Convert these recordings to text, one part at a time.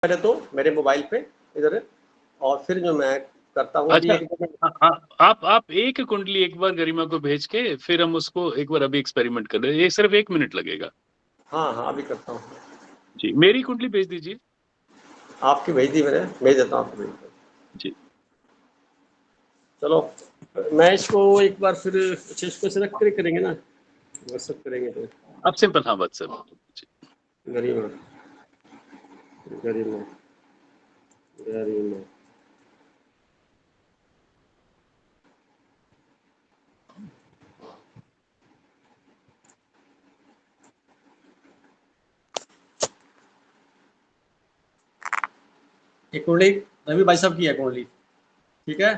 पहले तो मेरे मोबाइल पे इधर, और फिर जो मैं करता हूँ अभी अच्छा, आप एक कुंडली एक बार गरिमा को भेज के फिर हम उसको एक बार अभी एक्सपेरिमेंट कर रहे हैं। ये सिर्फ 1 मिनट लगेगा। हाँ हाँ अभी करता हूँ। जी, मेरी कुंडली भेज दीजिए। आपकी भेज दी मैंने, भेज देता हूँ आपको। जी चलो मैं इसको एक बार फिर, अच्छा इसको सेलेक्ट करके करेंगे ना, व्हाट्सएप करेंगे तो अब सिंपल, हाँ व्हाट्सएप। गरिमा, गरिमा, गरिमा। एक कुंडली रवि भाई साहब की है कुंडली, ठीक है,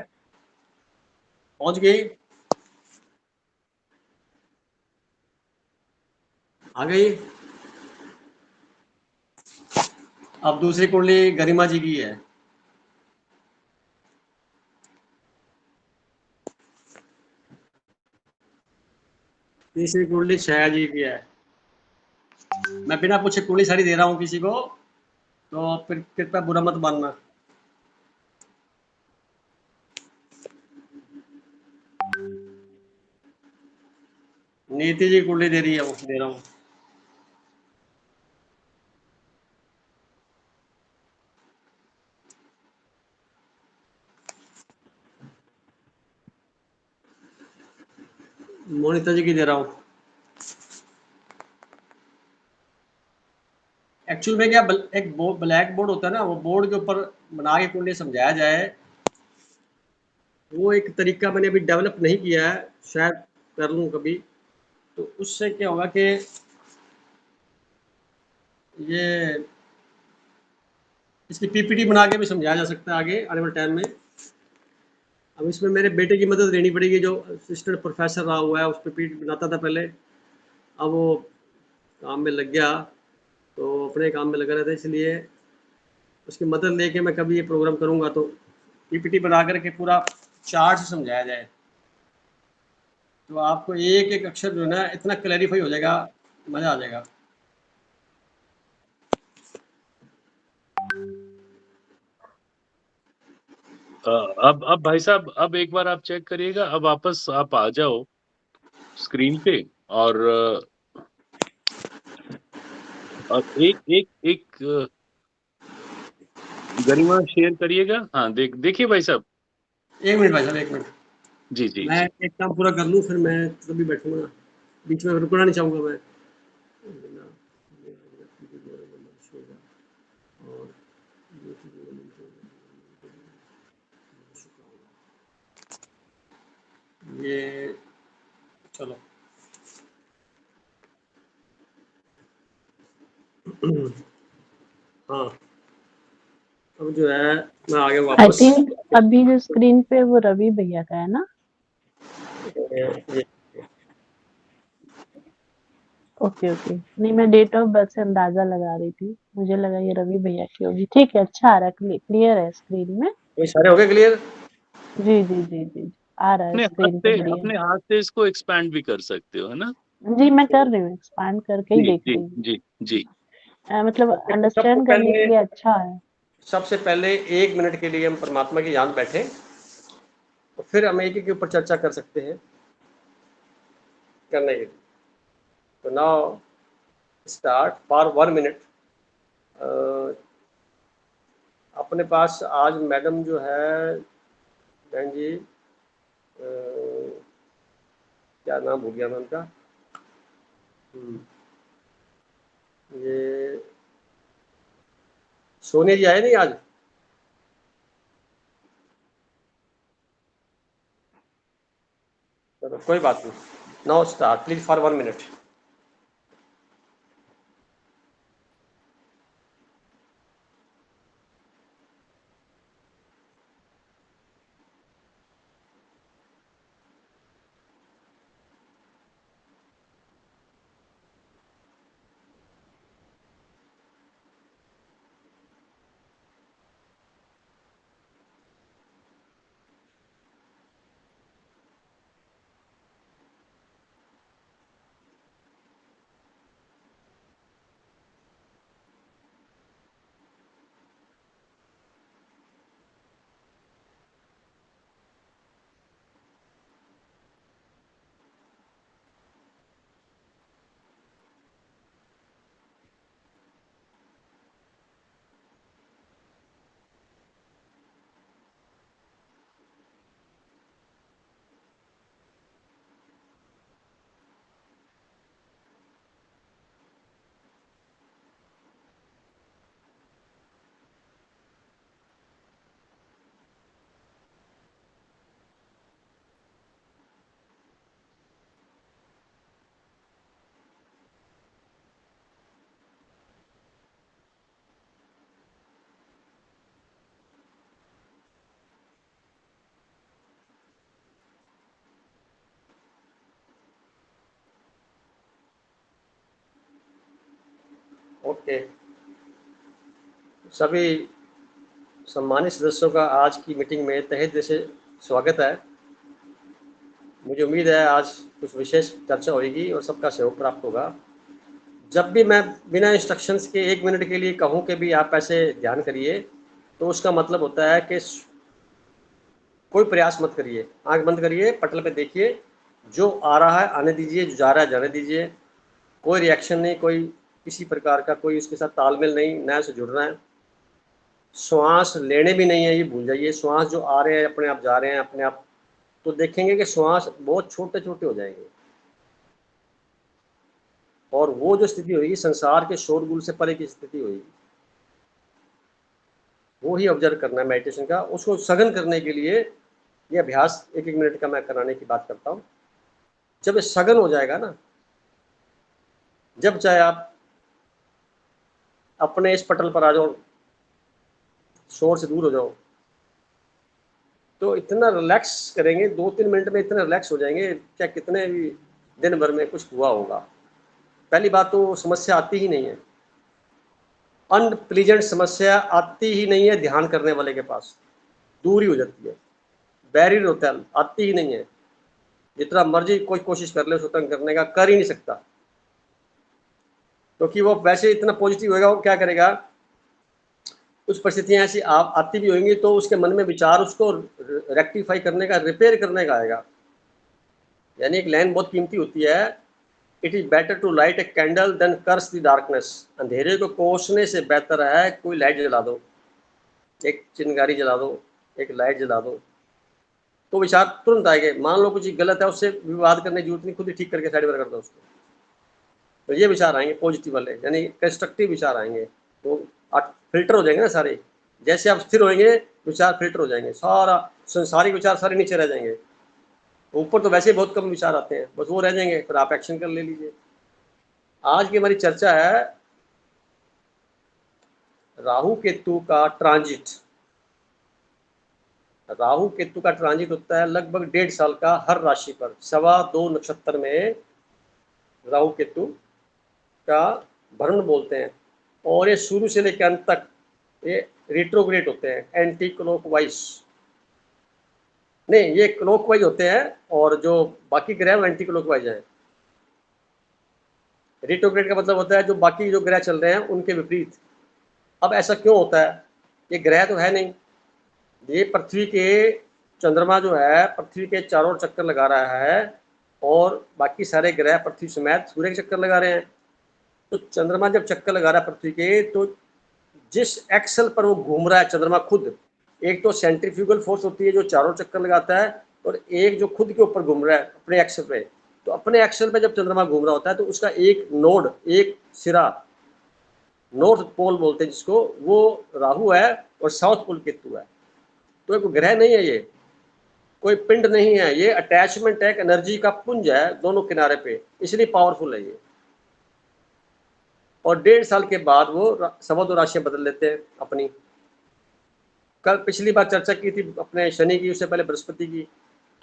पहुंच गई, आ गई। अब दूसरी कुंडली गरिमा जी की है, तीसरी कुंडली छाया जी की है। मैं बिना पूछे कुंडली सारी दे रहा हूँ किसी को, तो फिर कृपया बुरा मत मानना। नीति जी कुंडली दे रही है, वो दे रहा हूँ। मोनिता जी की दे रहा हूँ। एक्चुअल में क्या एक ब्लैक बोर्ड होता है ना, वो बोर्ड के ऊपर बना के कुंडली समझाया जाए, वो एक तरीका मैंने अभी डेवलप नहीं किया है, शायद कर लूँ कभी। तो उससे क्या होगा कि ये इसकी पीपीटी बना के भी समझाया जा सकता है आगे आने वाले टाइम में। अब इसमें मेरे बेटे की मदद लेनी पड़ेगी, जो असिस्टेंट प्रोफेसर रहा हुआ है, उस पीपीटी बनाता था पहले, अब वो काम में लग गया, तो अपने काम में लगा रहता है, इसलिए उसकी मदद लेके मैं कभी ये प्रोग्राम करूँगा तो पीपीटी बना करके पूरा चार्ट से समझाया जाए, तो आपको एक एक अक्षर जो है ना इतना क्लैरिफाई हो जाएगा, मज़ा आ जाएगा। अब भाई साहब, अब एक बार आप चेक करिएगा। अब वापस आप आ जाओ स्क्रीन पे, और एक एक एक गरिमा शेयर करिएगा। हाँ, देखिए भाई साहब। एक मिनट भाई साहब, एक मिनट, जी जी मैं जी। एक काम पूरा कर लूँ फिर मैं कभी बैठूंगा, बीच में रुकना नहीं चाहूँगा मैं। ये चलो हाँ, अब जो है मैं आगे आई वापस थिंक अभी जो स्क्रीन पे वो रवि भैया का है ना। ये ओके ओके, नहीं मैं डेट ऑफ बर्थ से अंदाजा लगा रही थी, मुझे लगा ये रवि भैया की होगी। ठीक है, अच्छा आ रहा है, क्लियर है स्क्रीन में। ये सारे हो गए क्लियर? जी जी जी जी, आ रहा है स्क्रीन पे बढ़िया। अपने हाथ से इसको एक्सपैंड भी कर सकते हो, है ना? जी मैं कर रही हूँ, एक्सपांड करके ही जी देख जी रही हूँ। जी जी। मतलब देखो अंडरस्टैंड करने के लिए अच्छा है। सबसे पहले 1 मिनट के लिए हम परमात्मा की याद बैठे, तो फिर हम एक के ऊपर चर्चा कर सकते हैं करने के लिए। तो नाउ स्टार्ट फॉर 1 मिनट। अपने पास आज मैडम जो है, बहन जी, क्या नाम भूल गया मैं उनका, ये सोनिया जी आए नहीं आज? चलो कोई बात नहीं, now start please for 1 minute. Okay, सभी सम्मानित सदस्यों का आज की मीटिंग में तहे दिल से स्वागत है। मुझे उम्मीद है आज कुछ विशेष चर्चा होगी और सबका सहयोग प्राप्त होगा। जब भी मैं बिना इंस्ट्रक्शंस के 1 मिनट के लिए कहूँ कि भी आप ऐसे ध्यान करिए, तो उसका मतलब होता है कि कोई प्रयास मत करिए, आंख बंद करिए, पटल पे देखिए, जो आ रहा है आने दीजिए, जो जा रहा है जाने दीजिए, कोई रिएक्शन नहीं, कोई किसी प्रकार का कोई उसके साथ तालमेल नहीं, नया से जुड़ना है। श्वास लेने भी नहीं है, ये भूल जाइए। श्वास जो आ रहे हैं अपने आप जा रहे हैं अपने आप, तो देखेंगे कि श्वास बहुत छोटे छोटे हो जाएंगे और वो जो स्थिति होगी संसार के शोरगुल से परे की स्थिति होगी, वो ही ऑब्जर्व करना है मेडिटेशन का। उसको सघन करने के लिए ये अभ्यास 1-1 मिनट का मैं कराने की बात करता हूँ। जब ये सघन हो जाएगा ना, जब चाहे आप अपने इस पटल पर आ जाओ, शोर से दूर हो जाओ, तो इतना रिलैक्स करेंगे 2-3 मिनट में, इतना रिलैक्स हो जाएंगे क्या कितने भी दिन भर में कुछ हुआ होगा। पहली बात तो समस्या आती ही नहीं है, अनप्लीजेंट समस्या आती ही नहीं है ध्यान करने वाले के पास, दूर ही हो जाती है, बैरियर होता है, आती ही नहीं है। जितना मर्जी कोई कोशिश कर ले उसको तंग करने का, कर ही नहीं सकता, क्योंकि वो वैसे इतना पॉजिटिव होगा। वो क्या करेगा, कुछ परिस्थितियां ऐसी आप आती भी होंगी तो उसके मन में विचार उसको रेक्टिफाई करने का, रिपेयर करने का आएगा। यानी एक लाइन बहुत कीमती होती है, it is better to light a candle than curse the darkness. अंधेरे को कोसने से बेहतर है कोई लाइट जला दो, एक चिंगारी जला दो, एक लाइट जला दो, तो विचार तुरंत आएंगे। मान लो कुछ गलत है, उससे विवाद करने की जरूरत नहीं, खुद ही ठीक करके साइड पर कर दो उसको, तो ये विचार आएंगे पॉजिटिव वाले, यानी कंस्ट्रक्टिव विचार आएंगे। तो आप फिल्टर हो जाएंगे ना सारे, जैसे आप स्थिर होंगे विचार फिल्टर हो जाएंगे, सारा संसारिक विचार सारे नीचे रह जाएंगे। ऊपर तो वैसे ही बहुत कम विचार आते हैं, बस वो रह जाएंगे, फिर आप एक्शन कर ले लीजिए। आज की हमारी चर्चा है राहु केतु का ट्रांजिट। राहु केतु का ट्रांजिट होता है लगभग 1.5 साल का हर राशि पर, 2.25 नक्षत्र में राहु केतु का भ्रमण बोलते हैं। और ये शुरू से लेकर अंत तक ये रिट्रोग्रेड होते हैं, एंटी क्लॉकवाइज नहीं, ये क्लॉकवाइज होते हैं और जो बाकी ग्रह वो एंटी क्लॉकवाइज हैं। रिट्रोग्रेड का मतलब होता है जो बाकी जो ग्रह चल रहे हैं उनके विपरीत। अब ऐसा क्यों होता है, ये ग्रह तो है नहीं, ये पृथ्वी के, चंद्रमा जो है पृथ्वी के चारों ओर चक्कर लगा रहा है और बाकी सारे ग्रह पृथ्वी समेत सूर्य के चक्कर लगा रहे हैं। तो चंद्रमा जब चक्कर लगा रहा है पृथ्वी के, तो जिस एक्सल पर वो घूम रहा है चंद्रमा खुद, एक तो सेंट्रीफ्यूगल फोर्स होती है जो चारों चक्कर लगाता है, और एक जो खुद के ऊपर घूम रहा है अपने एक्सल पे। तो अपने एक्सल पे जब चंद्रमा घूम रहा होता है तो उसका एक नोड, एक सिरा, नॉर्थ पोल बोलते हैं जिसको, वो राहु है और साउथ पोल केतु है। तो एक ग्रह नहीं है, ये कोई पिंड नहीं है, ये अटैचमेंट है, एक एनर्जी का पुंज है दोनों किनारे पे, इसलिए पावरफुल है ये। और 1.5 साल के बाद वो 2.25 राशियां बदल लेते हैं अपनी। कल पिछली बार चर्चा की थी अपने शनि की, उससे पहले बृहस्पति की।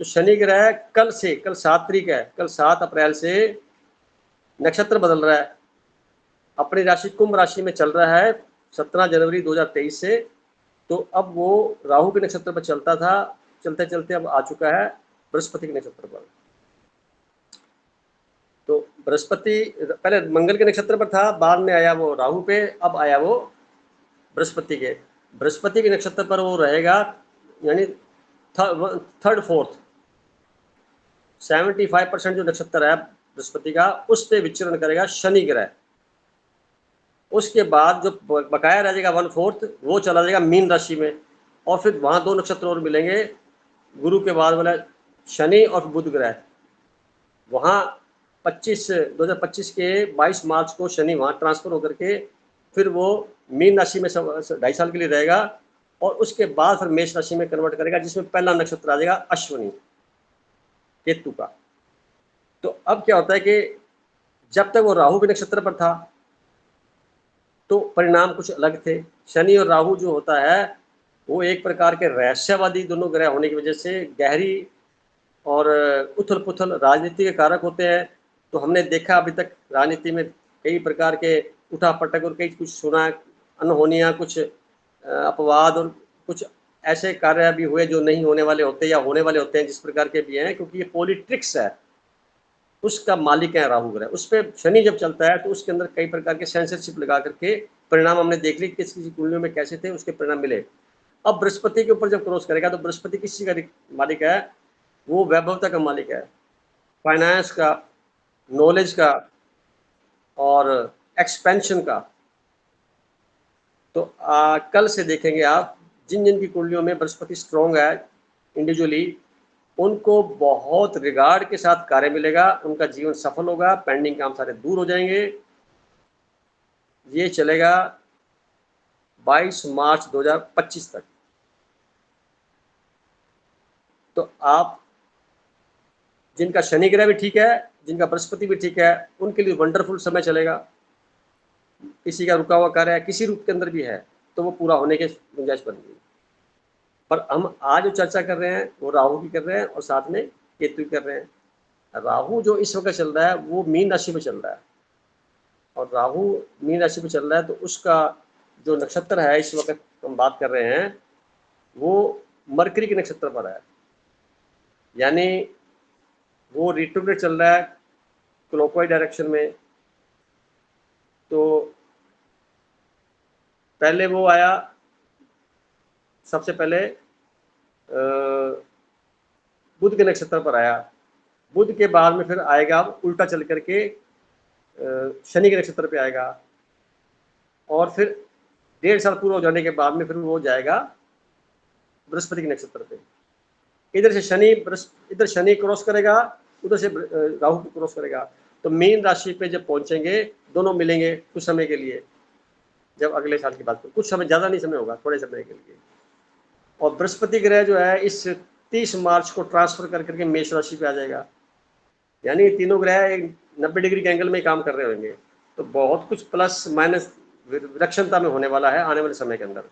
तो शनि ग्रह कल से, कल 7 तारीख है, कल 7 अप्रैल से नक्षत्र बदल रहा है, अपनी राशि कुंभ राशि में चल रहा है 17 जनवरी 2023 से। तो अब वो राहु के नक्षत्र पर चलता था, चलते चलते अब आ चुका है बृहस्पति के नक्षत्र पर। तो बृहस्पति पहले मंगल के नक्षत्र पर था, बाद में आया वो राहु पे, अब आया वो बृहस्पति के। बृहस्पति के नक्षत्र पर वो रहेगा, यानी थर्ड फोर्थ 75% जो नक्षत्र है बृहस्पति का, उस पर विचरण करेगा शनि ग्रह। उसके बाद जो बकाया रह जाएगा 1/4, वो चला जाएगा मीन राशि में, और फिर वहाँ 2 नक्षत्र और मिलेंगे गुरु के बाद वाला शनि और बुध ग्रह। वहाँ 2025 के 22 मार्च को शनि वहाँ ट्रांसफर होकर के फिर वो मीन राशि में 2.5 साल के लिए रहेगा, और उसके बाद फिर मेष राशि में कन्वर्ट करेगा, जिसमें पहला नक्षत्र आ जाएगा अश्विनी केतु का। तो अब क्या होता है कि जब तक वो राहु के नक्षत्र पर था तो परिणाम कुछ अलग थे। शनि और राहु जो होता है वो एक प्रकार के रहस्यवादी दोनों ग्रह होने की वजह से गहरी और उथल पुथल राजनीति के कारक होते हैं। तो हमने देखा अभी तक राजनीति में कई प्रकार के उठा पटक और कई कुछ सुना, अनहोनियाँ, कुछ अपवाद और कुछ ऐसे कार्य भी हुए जो नहीं होने वाले होते या होने वाले होते हैं, जिस प्रकार के भी हैं, क्योंकि ये पॉलिट्रिक्स है, उसका मालिक है राहु ग्रह। उस पे शनि जब चलता है तो उसके अंदर कई प्रकार के सेंसरशिप लगा करके परिणाम हमने देख ली किस किसी कुंडलियों में कैसे थे, उसके परिणाम मिले। अब बृहस्पति के ऊपर जब क्रॉस करेगा तो बृहस्पति किस चीज का मालिक है? वो वैभवता का मालिक है, फाइनेंस का, नॉलेज का और एक्सपेंशन का। तो कल से देखेंगे आप, जिन जिन की कुंडलियों में बृहस्पति स्ट्रॉन्ग है इंडिविजुअली, उनको बहुत रिगार्ड के साथ कार्य मिलेगा, उनका जीवन सफल होगा, पेंडिंग काम सारे दूर हो जाएंगे। ये चलेगा 22 मार्च 2025 तक। तो आप जिनका शनि ग्रह भी ठीक है, जिनका बृहस्पति भी ठीक है, उनके लिए वंडरफुल समय चलेगा। किसी का रुका हुआ कार्य है, किसी रूप के अंदर भी है, तो वो पूरा होने के गुंजाइश बन गई। पर हम आज जो चर्चा कर रहे हैं वो राहु की कर रहे हैं और साथ में केतु की कर रहे हैं। राहु जो इस वक्त चल रहा है वो मीन राशि में चल रहा है, और राहु मीन राशि में चल रहा है, तो उसका जो नक्षत्र है इस वक्त हम बात कर रहे हैं वो मरकरी के नक्षत्र पर है, यानी वो रिट्रोग्रेड चल रहा है क्लॉकवाइज डायरेक्शन में। तो पहले वो आया, सबसे पहले बुध के नक्षत्र पर आया, बुध के बाद में फिर आएगा उल्टा चल करके शनि के नक्षत्र पे आएगा, और फिर 1.5 साल पूरा हो जाने के बाद में फिर वो जाएगा बृहस्पति के नक्षत्र पे। इधर से शनि इधर शनि क्रॉस करेगा, उधर से राहु क्रॉस करेगा। तो मीन राशि पे जब पहुंचेंगे दोनों मिलेंगे कुछ समय के लिए, जब अगले साल की बात करें, कुछ समय, ज़्यादा नहीं समय होगा, थोड़े समय के लिए। और बृहस्पति ग्रह जो है इस 30 मार्च को ट्रांसफर कर करके मेष राशि पे आ जाएगा, यानी तीनों ग्रह 90 डिग्री के एंगल में काम कर रहे होंगे। तो बहुत कुछ प्लस माइनस विलक्षणता में होने वाला है आने वाले समय के अंदर।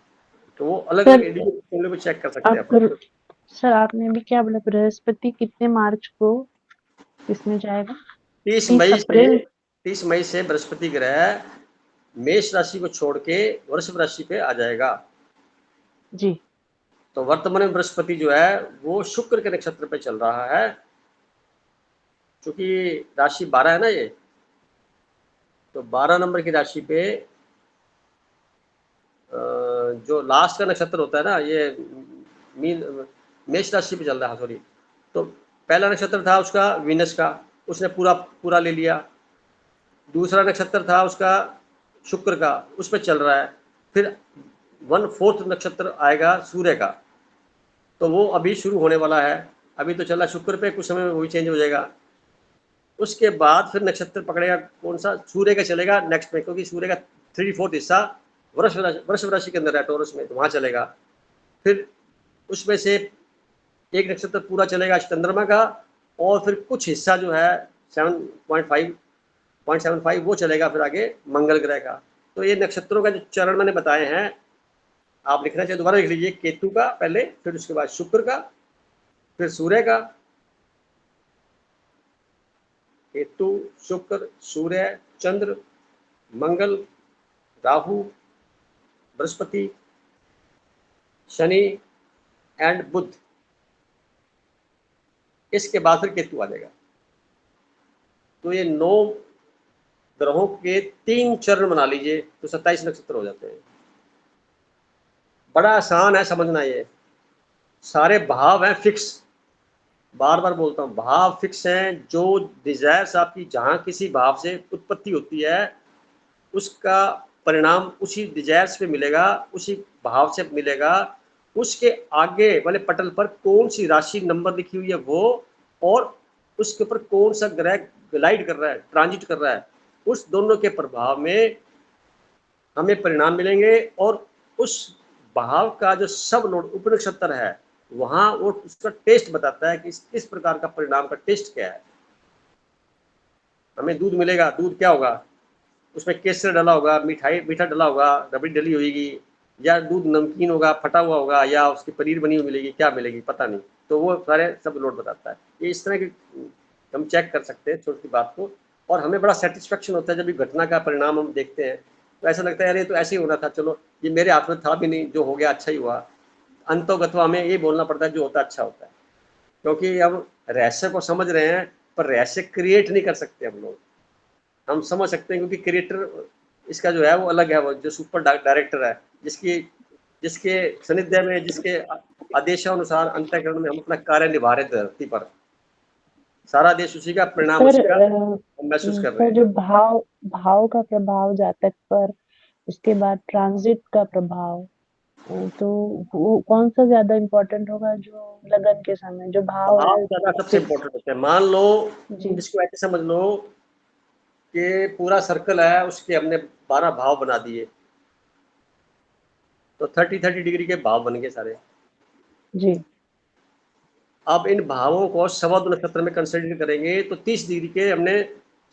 तो वो अलग अलग इंडिविजुअल को चेक कर सकते हैं अपन। सर आपने भी क्या बोला, बृहस्पति कितने मार्च को किसमें जाएगा? 30 मई से बृहस्पति ग्रह मेष राशि को छोड़ के वृषभ राशि पे आ जाएगा जी। तो वर्तमान में बृहस्पति जो है वो शुक्र के नक्षत्र पे चल रहा है, क्योंकि राशि 12 है ना ये, तो 12 नंबर की राशि पे जो लास्ट का नक्षत्र होता है ना, ये मेष राशि पे चल रहा है, सॉरी। तो पहला नक्षत्र था उसका वीनस का, उसने पूरा ले लिया। दूसरा नक्षत्र था उसका शुक्र का, उस पर चल रहा है। फिर 1/4 नक्षत्र आएगा सूर्य का, तो वो अभी शुरू होने वाला है। अभी तो चला शुक्र पे, कुछ समय में वही चेंज हो जाएगा। उसके बाद फिर नक्षत्र पकड़ेगा कौन सा, सूर्य का चलेगा नेक्स्ट में, क्योंकि सूर्य का 3/4 हिस्सा वृषभ राशि के अंदर है, टॉरस में, तो वहाँ चलेगा। फिर उसमें से एक नक्षत्र पूरा चलेगा चंद्रमा का, और फिर कुछ हिस्सा जो है 7.75 वो चलेगा फिर आगे मंगल ग्रह का। तो ये नक्षत्रों का जो चरण मैंने बताए हैं, आप लिखना चाहिए दोबारा लिख लीजिए। केतु का पहले, फिर उसके बाद शुक्र का, फिर सूर्य का, केतु, शुक्र, सूर्य, चंद्र, मंगल, राहु, बृहस्पति, शनि एंड बुध। इसके बाद फिर केतु आ जाएगा। तो ये 9 ग्रहों के 3 चरण बना लीजिए, तो 27 नक्षत्र हो जाते हैं। बड़ा आसान है समझना, ये सारे भाव हैं फिक्स, बार बार बोलता हूँ, भाव फिक्स हैं। जो डिजायर्स आपकी जहाँ किसी भाव से उत्पत्ति होती है, उसका परिणाम उसी डिजायर्स पे मिलेगा, उसी भाव से मिलेगा। उसके आगे वाले पटल पर कौन सी राशि नंबर लिखी हुई है वो, और उसके ऊपर कौन सा ग्रह ग्लाइड कर रहा है, ट्रांजिट कर रहा है, उस दोनों के प्रभाव में हमें परिणाम मिलेंगे। और उस भाव का जो सब नोड उपनक्षत्र है, वहाँ वो उसका टेस्ट बताता है कि किस प्रकार का परिणाम का टेस्ट क्या है। हमें दूध मिलेगा, दूध क्या होगा, उसमें केसर डला होगा, मीठा डला होगा, रबड़ी डली होगी, या दूध नमकीन होगा, फटा हुआ होगा, या उसकी पनीर बनी हुई मिलेगी, क्या मिलेगी पता नहीं। तो वो सारे सब लोड बताता है। ये इस तरह की हम चेक कर सकते हैं छोटी बात को। और हमें बड़ा सेटिस्फेक्शन होता है जब ये घटना का परिणाम हम देखते हैं, तो ऐसा लगता है यार ये तो ऐसे ही होना था, चलो ये मेरे हाथ में था भी नहीं, जो हो गया अच्छा ही हुआ। अंतोगत्वा हमें ये बोलना पड़ता है जो होता है अच्छा होता है, क्योंकि अब रहस्य को समझ रहे हैं पर रहस्य क्रिएट नहीं कर सकते हम लोग। हम समझ सकते हैं क्योंकि क्रिएटर इसका जो है वो अलग है, वो जो सुपर डायरेक्टर है, जिसके सानिध्य में, जिसके आदेशानुसार अंतःकरण में हम अपना कार्य निभा रहे थे धरती पर। सारा देश उसी का परिणाम, सर उसी का हम महसूस कर रहे सर हैं। जो भाव का प्रभाव जातक पर, उसके बाद ट्रांजिट का प्रभाव, तो वो कौन सा ज्यादा इम्पोर्टेंट होगा? जो लगन के समय जो भाव भाव है ज्यादा सबसे फिक्स। इम्पोर्टेंट होते हैं। मान लो जी इसको ऐसे समझ लो कि पूरा सर्कल है, उसके हमने 12 भाव बना दिए, तो 30 डिग्री के भाव बन गए सारे। जी अब इन भावों को 2.25 नक्षत्र में कंसिडर करेंगे तो 30 डिग्री के हमने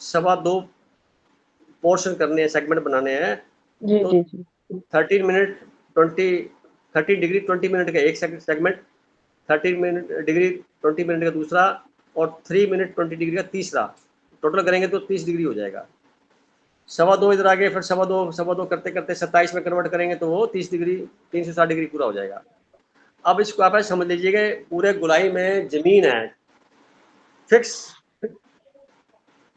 2.25 पोर्शन करने हैं, सेगमेंट बनाने हैं। जी तो जी जी 13 मिनट 30 डिग्री 20 मिनट का एक सेगमेंट, 30 मिनट डिग्री 20 मिनट का दूसरा, और 3 मिनट 20 डिग्री का तीसरा। टोटल करेंगे तो 30 डिग्री हो जाएगा। 2.25 इधर आ गए, फिर 2.25 करते करते 27 में कन्वर्ट करेंगे तो वो 30 डिग्री 360 डिग्री पूरा हो जाएगा। अब इसको आप ऐसे समझ लीजिएगा, पूरे गोलाई में जमीन है फिक्स।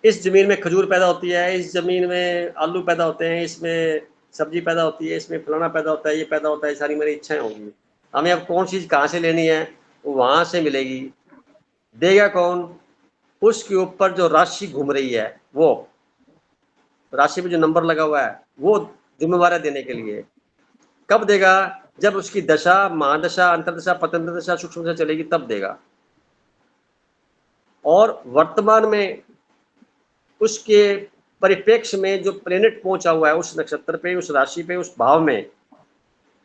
इस जमीन में खजूर पैदा होती है, इस जमीन में आलू पैदा होते हैं, इसमें सब्जी पैदा होती है, इसमें फलाना पैदा होता है, ये पैदा होता है, सारी मेरी इच्छाएं होंगी। हमें अब कौन चीज़ कहाँ से लेनी है, वो वहाँ से मिलेगी। देगा कौन? उसके ऊपर जो राशि घूम रही है, वो राशि पे जो नंबर लगा हुआ है वो जिम्मेवार है देने के लिए। कब देगा? जब उसकी दशा, महादशा, अंतरदशा, पतंत्र दशा, सूक्ष्म दशा चलेगी तब देगा। और वर्तमान में उसके परिप्रेक्ष्य में जो प्लेनेट पहुंचा हुआ है उस नक्षत्र पे, उस राशि पे, उस भाव में,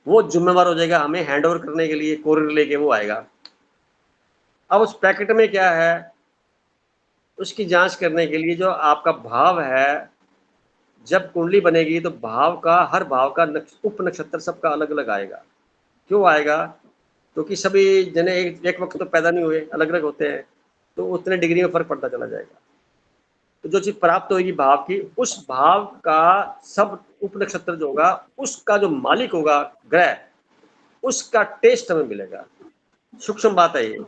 वो जिम्मेवार हो जाएगा हमें हैंड ओवर करने के लिए, कोरियर लेके वो आएगा। अब उस पैकेट में क्या है, उसकी जांच करने के लिए जो आपका भाव है, जब कुंडली बनेगी तो भाव का, हर भाव का उप नक्षत्र सबका अलग अलग आएगा। क्यों आएगा? क्योंकि सभी जने एक वक्त तो पैदा नहीं हुए, अलग अलग होते हैं, तो उतने डिग्री में फर्क पड़ता चला जाएगा। तो जो चीज प्राप्त होगी भाव की, उस भाव का सब उप नक्षत्र जो होगा, उसका जो मालिक होगा ग्रह, उसका टेस्ट हमें मिलेगा। सूक्ष्म बात है ये,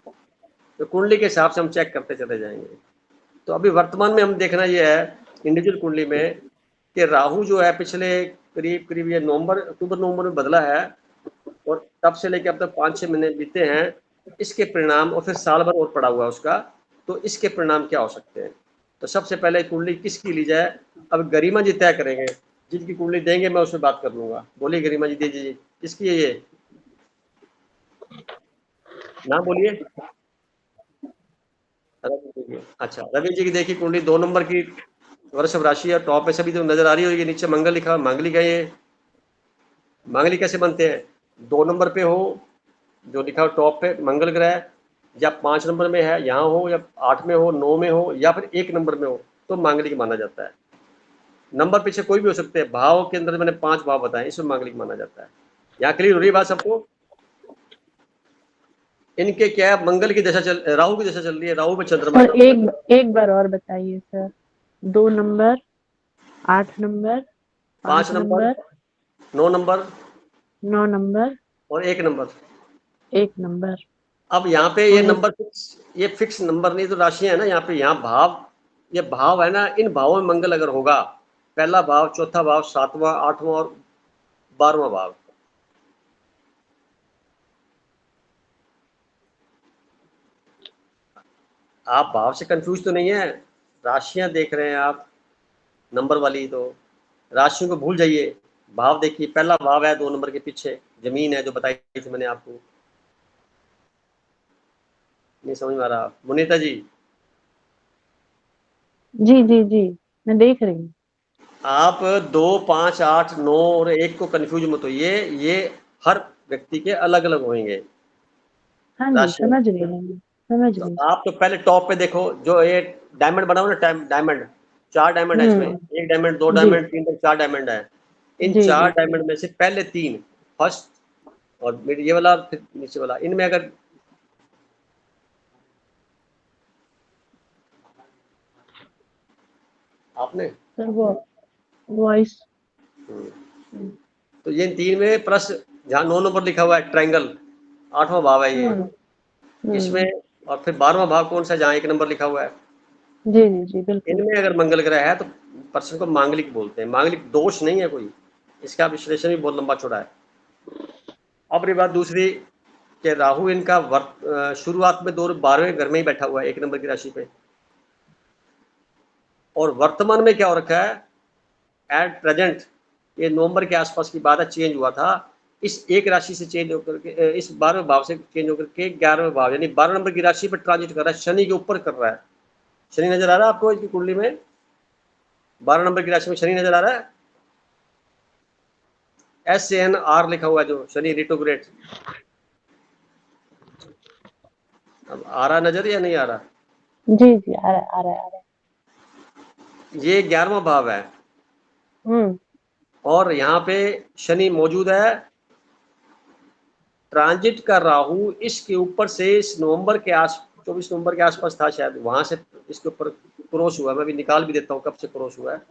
तो कुंडली के हिसाब से हम चेक करते चले जाएंगे। तो अभी वर्तमान में हम देखना ये है इंडिविजुअल कुंडली में कि राहु जो है पिछले करीब करीब ये अक्टूबर नवंबर में बदला है, और तब से लेकर अब तक 5-6 महीने बीते हैं। इसके परिणाम, और फिर साल भर और पड़ा हुआ है उसका, तो इसके परिणाम क्या हो सकते हैं। तो सबसे पहले कुंडली किसकी ली जाए? अब गरिमा जी तय करेंगे, जिनकी कुंडली देंगे मैं उसमें बात कर लूंगा। बोलिए गरिमा जी, दीजिए, किसकी है ये, नाम बोलिए। अच्छा, रवि जी की देखिए कुंडली 2 नंबर की वृषभ राशि है, टॉप पे सभी तो नजर आ रही होगी, नीचे मंगल लिखा, मांगलिक है ये। मांगलिक कैसे बनते हैं? 2 नंबर पे हो, जो लिखा हो टॉप पे मंगल ग्रह, या 5 नंबर में है यहाँ हो, या 8 में हो, 9 में हो, या फिर 1 नंबर में हो, तो मांगलिक माना जाता है। नंबर पीछे कोई भी हो सकते हैं, भाव के अंदर मैंने 5 भाव बताए, इसमें मांगलिक माना जाता है। यहाँ क्लियर हो रही बात सबको? इनके क्या है, मंगल की दशा राहु की दशा चल रही है, राहु में चंद्रमा सर, का। एक बार और बताइए sir. 2 number, 8 number, 5 5 number, number, 9 number 9 number, और 1 नंबर। 1 नंबर। अब यहाँ पे ये और नंबर ये फिक्स नंबर नहीं, तो राशियां है ना यहाँ पे, यहाँ भाव, ये भाव है ना, इन भावों में मंगल अगर होगा, पहला भाव, चौथा भाव, 7वां, 8वां और 12वां भाव, आप भाव से कंफ्यूज तो नहीं है? राशियां देख रहे हैं आप, नंबर वाली, तो राशियों को भूल जाइए, भाव देखिए। पहला भाव है 2 नंबर के पीछे, जमीन है जो बताई थी मैंने आपको। नहीं समझ में आ रहा मुनीता जी? जी जी जी, मैं देख रही हूँ। आप 2, 5, 8, 9 और 1 को कंफ्यूज मत होइए, ये हर व्यक्ति के अलग अलग होंगे हाँ जी, राशियां। समझ रही हूँ मैं, समझ तो गई। आप तो पहले टॉप पे देखो, जो ये डायमंड बना हुआ ना, डायमंड, 4 डायमंड है इसमें, हुँ, 1 डायमंड, 2 जी, डायमंड, 3 तक 4 डायमंड है। इन जी, 4 जी, जी। डायमंड में से पहले 3, फर्स्ट और ये वाला, फिर नीचे वाला, इनमें अगर आपने? सर वो वॉइस। हम्म। तो ये 3 में प्लस जहाँ 9 नंबर लिखा हुआ है ट्रायंगल, 8वां भाव है ये। इसमें और फिर 12वां भाव कौन सा है जहाँ 1 नंबर लिखा हुआ है? जी जी जी बिल्कुल। इनमें अगर मंगल ग्रह है तो पर्सन को मांगलिक बोलते हैं। मांगलिक दोष नहीं है कोई, इसका विश्लेषण भी बहुत लंबा चौड़ा है। अब रही बात दूसरी कि राहु इनका शुरुआत में 12वें घर में ही बैठा हुआ है 1 नंबर की राशि पे, और वर्तमान में क्या हो रखा है एट प्रेजेंट, ये नवंबर के आसपास की बात है, चेंज हुआ था इस एक राशि से चेंज होकर के इस 12वें भाव से चेंज होकर के 11वें भाव यानी 12 नंबर की राशि पर ट्रांजिट कर रहा है, शनि के ऊपर कर रहा है। शनि नजर आ रहा है आपको इसकी कुंडली में? 12 नंबर की राशि में शनि नजर आ रहा है, SNR लिखा हुआ है जो शनि रिट्रोग्रेड। अब आ रहा नजर या नहीं आ रहा? जी जी आ रहा है आ रहा है आ रहा है। ये 11वां भाव है हम्म। और यहाँ पे शनि मौजूद है, ट्रांजिट का राहु इसके ऊपर से इस नवंबर के 24 नवंबर के आसपास था शायद, वहां से इसके ऊपर क्रॉस हुआ। मैं भी निकाल भी देता हूँ कब से क्रॉस हुआ है,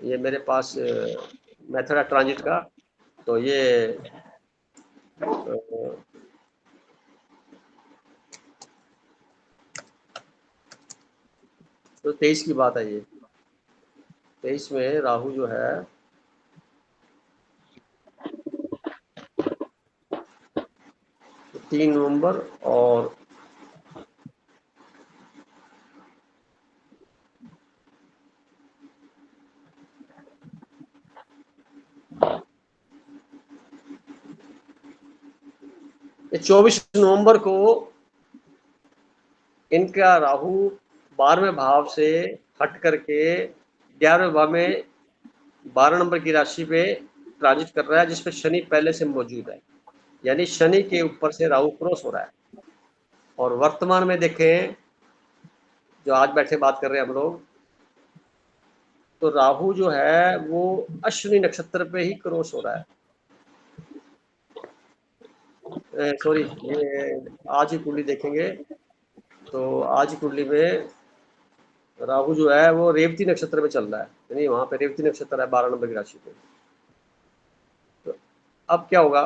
ये मेरे पास मेथड है ट्रांजिट का। तो ये तो 23 की बात है, ये 23 में राहु जो है 3 नवंबर और ये 24 नवंबर को इनका राहु 12वें भाव से हट करके 11वें भाव में 12 नंबर की राशि पे ट्रांजिट कर रहा है, जिसपे शनि पहले से मौजूद है, यानी शनि के ऊपर से राहु क्रॉस हो रहा है। और वर्तमान में देखें जो आज बैठे बात कर रहे हैं हम लोग, तो राहु जो है वो अश्विनी नक्षत्र पे ही क्रॉस हो रहा है। सॉरी, ये आज की कुंडली देखेंगे तो आज की कुंडली में राहु जो है वो रेवती नक्षत्र में चल रहा है, यानी वहां पे रेवती नक्षत्र है 12 नंबर की राशि पे। तो अब क्या होगा,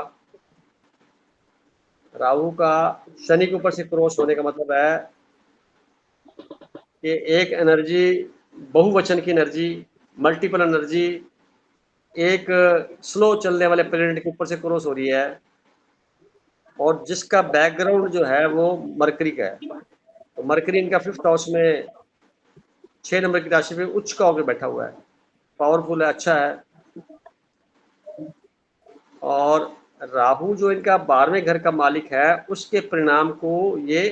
राहु का शनि के ऊपर से क्रॉस होने का मतलब है कि एक एनर्जी, बहुवचन की एनर्जी, मल्टीपल एनर्जी एक स्लो चलने वाले प्लेनेट के ऊपर से क्रॉस हो रही है, और जिसका बैकग्राउंड जो है वो मरकरी का है। तो मरकरी इनका 5th हाउस में 6 नंबर की राशि पे उच्च का होकर बैठा हुआ है, पावरफुल है, अच्छा है। और राहु जो इनका 12वें घर का मालिक है, उसके परिणाम को ये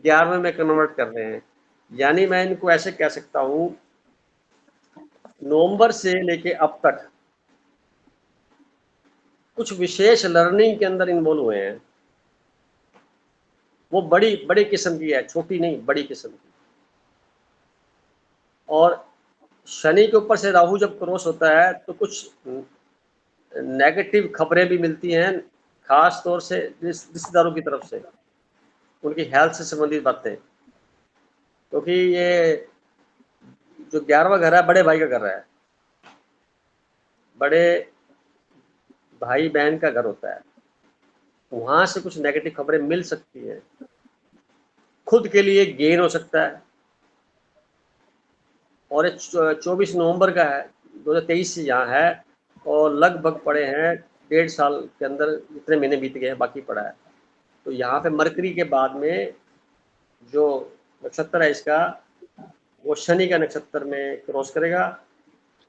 11वें में कन्वर्ट कर रहे हैं। यानी मैं इनको ऐसे कह सकता हूं, नवंबर से लेके अब तक कुछ विशेष लर्निंग के अंदर इन्वॉल्व हुए हैं, वो बड़ी बड़ी किस्म की है, छोटी नहीं, बड़ी किस्म की। और शनि के ऊपर से राहु जब क्रॉस होता है तो कुछ नेगेटिव खबरें भी मिलती हैं, खास तौर से रिश्तेदारों की तरफ से, उनकी हेल्थ से संबंधित बातें, क्योंकि ये जो 11वां घर है बड़े भाई का घर है, बड़े भाई बहन का घर होता है, वहां से कुछ नेगेटिव खबरें मिल सकती हैं, खुद के लिए गेन हो सकता है। और ये 24 नवंबर का है, 2023 से यहाँ है, और लगभग पड़े हैं 1.5 साल के अंदर, इतने महीने बीत गए हैं, बाकी पड़ा है। तो यहाँ पे मरकरी के बाद में जो नक्षत्र है इसका, वो शनि का नक्षत्र में क्रॉस करेगा,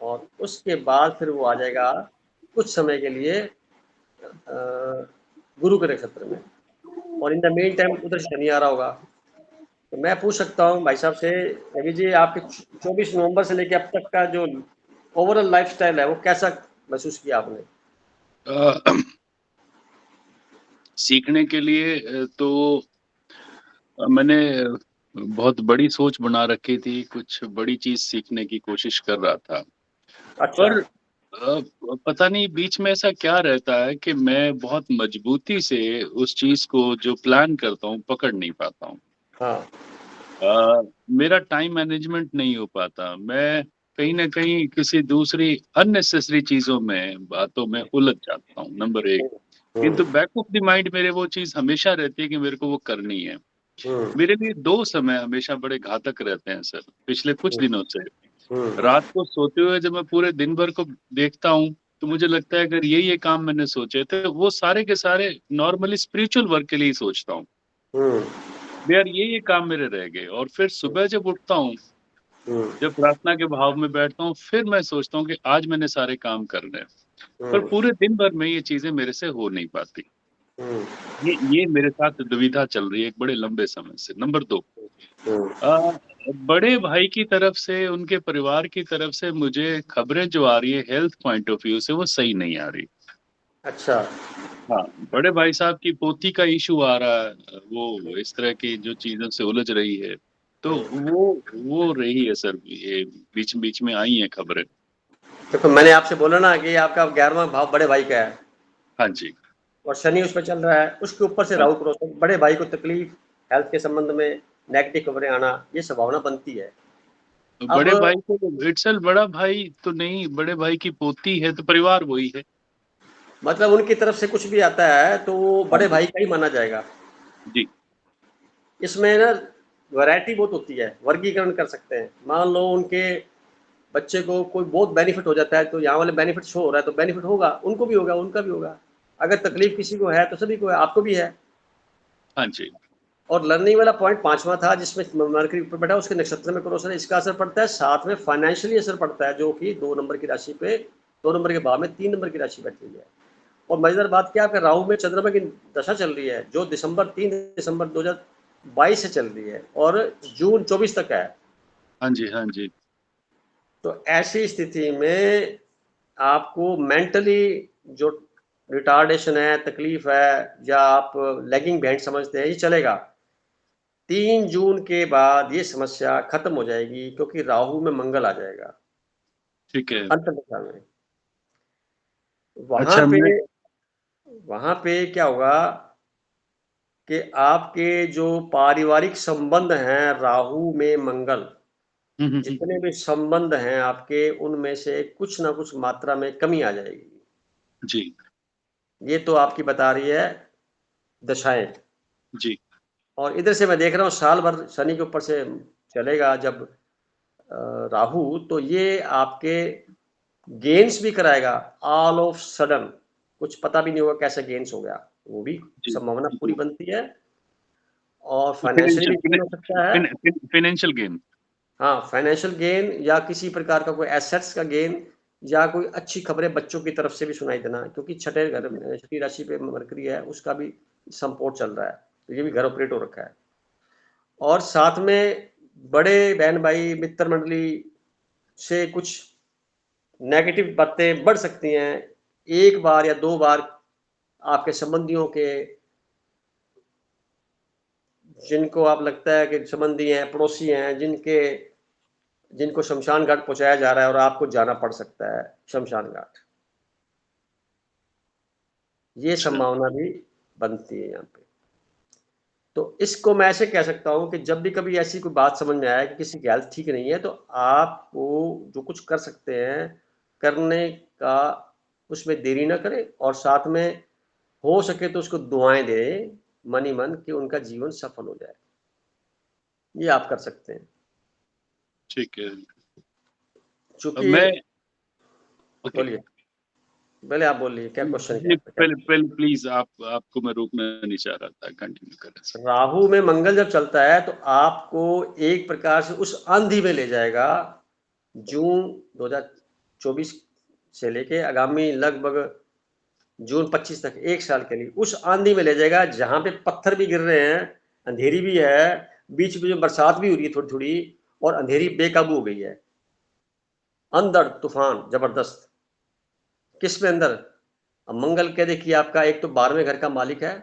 और उसके बाद फिर वो आ जाएगा कुछ समय के लिए गुरु के नक्षत्र में, और इन द मेन टाइम उधर शनि आ रहा होगा। तो मैं पूछ सकता हूँ भाई साहब से, रवि जी, आपके 24 नवंबर से लेकर अब तक का जो ओवरऑल लाइफस्टाइल है वो कैसा महसूस किया आपने? सीखने के लिए तो मैंने बहुत बड़ी सोच बना रखी थी, कुछ बड़ी चीज सीखने की कोशिश कर रहा था। अच्छा। पर पता नहीं बीच में ऐसा क्या रहता है कि मैं बहुत मजबूती से उस चीज को जो प्लान करता हूँ पकड़ नहीं पाता हूँ। हाँ। मेरा टाइम मैनेजमेंट नहीं हो पाता। मैं कहीं न कहीं किसी दूसरी अननेसेसरी चीज़ों में, बातों में उलझ जाता हूँ, नंबर 1। किंतु बैक ऑफ द माइंड मेरे वो चीज़ हमेशा रहती है कि मेरे को वो करनी है। मेरे लिए 2 समय हमेशा बड़े घातक रहते हैं सर, पिछले कुछ दिनों से। रात को सोते हुए जब मैं पूरे दिन भर को देखता हूँ, तो मुझे लगता है अगर ये काम मैंने सोचे थे, वो सारे के सारे नॉर्मली स्पिरिचुअल वर्क के लिए ही सोचता हूँ। यार ये काम मेरे रह गए और फिर सुबह जब उठता हूँ, जब प्रार्थना के भाव में बैठता हूँ, फिर मैं सोचता हूँ कि आज मैंने सारे काम करने हैं। पर पूरे दिन भर में ये चीज़ें मेरे से हो नहीं पाती। ये मेरे साथ दुविधा चल रही है एक बड़े लंबे समय से। नंबर 2 अ, बड़े भाई की तरफ से, उनके परिवार की तरफ से मुझे खबरें जो आ रही है हेल्थ पॉइंट ऑफ व्यू से वो सही नहीं आ रही। अच्छा। हाँ, बड़े भाई साहब की पोती का इश्यू आ रहा है, वो इस तरह की जो चीज़ों से उलझ रही है, तो वो रही है सर, ये बीच-बीच में आई हैं खबरें। देखो मैंने आपसे बोला ना कि आपका 11वां भाव बड़े भाई का है हाँ जी। और शनि उस पर चल रहा है, उसके ऊपर से हाँ, राहु क्रॉस, बड़े भाई को तकलीफ, हेल्थ के संबंध में नेगेटिव खबरें आना, ये संभावना बनती है। तो अब बड़े भाई को इट्सेल्फ बड़ा भाई तो नहीं, बड़े भाई की पोती है, तो परिवार वही है। मतलब उनकी तरफ से कुछ भी आता है तो वो हाँ बड़े जी। भाई का ही माना जाएगा। जी। इसमें ना वैरायटी बहुत होती है, वर्गीकरण कर सकते हैं। मान लो उनके बच्चे को कोई बहुत बेनिफिट हो जाता है तो यहाँ वाले बेनिफिट शो हो रहा है तो बेनिफिट होगा, उनको भी होगा, उनका भी होगा। अगर जी। तकलीफ किसी को है तो सभी को है, आपको भी है। हाँ जी। और लर्निंग वाला पॉइंट 5वां था जिसमें मरकरी ऊपर बैठा, उसके नक्षत्र में क्रॉस है, इसका असर पड़ता है। साथ में फाइनेंशियली असर पड़ता है, जो कि 2 नंबर की राशि पे, 2 नंबर के भाव में 3 नंबर की राशि बैठी हुई है। और मजेदार बात क्या है, राहु में चंद्रमा की दशा चल रही है जो 3 दिसंबर 2022 से चल रही है और जून 24 तक है। हाँ जी, हाँ जी। तो ऐसी स्थिति में आपको मेंटली जो रिटार्डेशन है, तकलीफ है, या आप लैगिंग बिहाइंड समझते हैं, ये चलेगा। 3 जून के बाद ये समस्या खत्म हो जाएगी क्योंकि राहु में मंगल आ जाएगा ठीक है। अंतर्दशा में। वहां अच्छा पे मैं वहां पे क्या होगा कि आपके जो पारिवारिक संबंध हैं, राहु में मंगल, हुँ। जितने भी संबंध हैं आपके, उनमें से कुछ ना कुछ मात्रा में कमी आ जाएगी। जी, ये तो आपकी बता रही है दशाएं। जी। और इधर से मैं देख रहा हूँ साल भर शनि के ऊपर से चलेगा जब राहु, तो ये आपके गेन्स भी कराएगा ऑल ऑफ सडन, कुछ पता भी नहीं होगा कैसे गेन्स हो गया, वो भी जी, संभावना पूरी जी। बनती है। और फाइनेंशियली फाइनेंशियल भी गेन हो सकता है। Financial gain. हाँ, फाइनेंशियल गेन या किसी प्रकार का कोई एसेट्स का गेन, या कोई अच्छी खबरें बच्चों की तरफ से भी सुनाई देना, क्योंकि छठे घर में, छठी राशि पे मरकरी है, उसका भी संपोर्ट चल रहा है, तो ये भी घर ऑपरेट हो रखा है। और साथ में बड़े बहन भाई मित्र मंडली से कुछ नेगेटिव बातें बढ़ सकती हैं। एक बार या 2 बार आपके संबंधियों के, जिनको आप लगता है कि संबंधी हैं, पड़ोसी हैं, जिनको शमशान घाट पहुंचाया जा रहा है और आपको जाना पड़ सकता है शमशान घाट, ये अच्छा। संभावना भी बनती है यहाँ पे। तो इसको मैं ऐसे कह सकता हूँ कि जब भी कभी ऐसी कोई बात समझ में आए कि किसी की हेल्थ ठीक नहीं है, तो आपको जो कुछ कर सकते हैं करने का, उसमें देरी ना करें, और साथ में हो सके तो उसको दुआएं दें मन ही मन कि उनका जीवन सफल हो जाए। ये आप कर सकते हैं। ठीक है। अब चूंकि मैं ओके। बोलिए, पहले आप बोलिए, क्या क्वेश्चन क्या जी, है, क्या? पहले पहले प्लीज़ आपको मैं रोकना नहीं चाह रहा था, कंटिन्यू करें सर। राहु में मंगल जब चलता है तो आपको एक प्रकार से उस आंधी में ले जाएगा, जून 2024 से लेके आगामी लगभग जून 25 तक, 1 साल के लिए उस आंधी में ले जाएगा जहां पे पत्थर भी गिर रहे हैं, अंधेरी भी है, बीच में बरसात भी हो रही है थोड़ी थोड़ी, और अंधेरी बेकाबू हो गई है, अंधड़ तूफान जबरदस्त। किस में अंदर? अब मंगल के देखिए आपका एक तो 12वें घर का मालिक है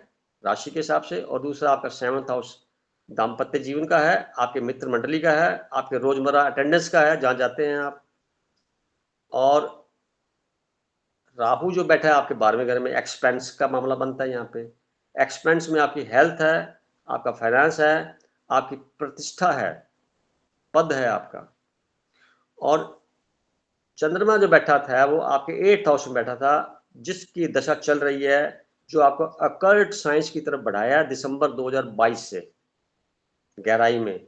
राशि के हिसाब से, और दूसरा आपका 7th हाउस दाम्पत्य जीवन का है, आपके मित्र मंडली का है, आपके रोजमर्रा अटेंडेंस का है जहां जाते हैं आप। और राहु जो बैठा है आपके 12वें घर में, एक्सपेंस का मामला बनता है यहाँ पे। एक्सपेंस में आपकी हेल्थ है, आपका फाइनेंस है, आपकी प्रतिष्ठा है, पद है आपका। और चंद्रमा जो बैठा था वो आपके 8th हाउस में बैठा था, जिसकी दशा चल रही है, जो आपको अकल्ट साइंस की तरफ बढ़ाया दिसंबर 2022 से गहराई में।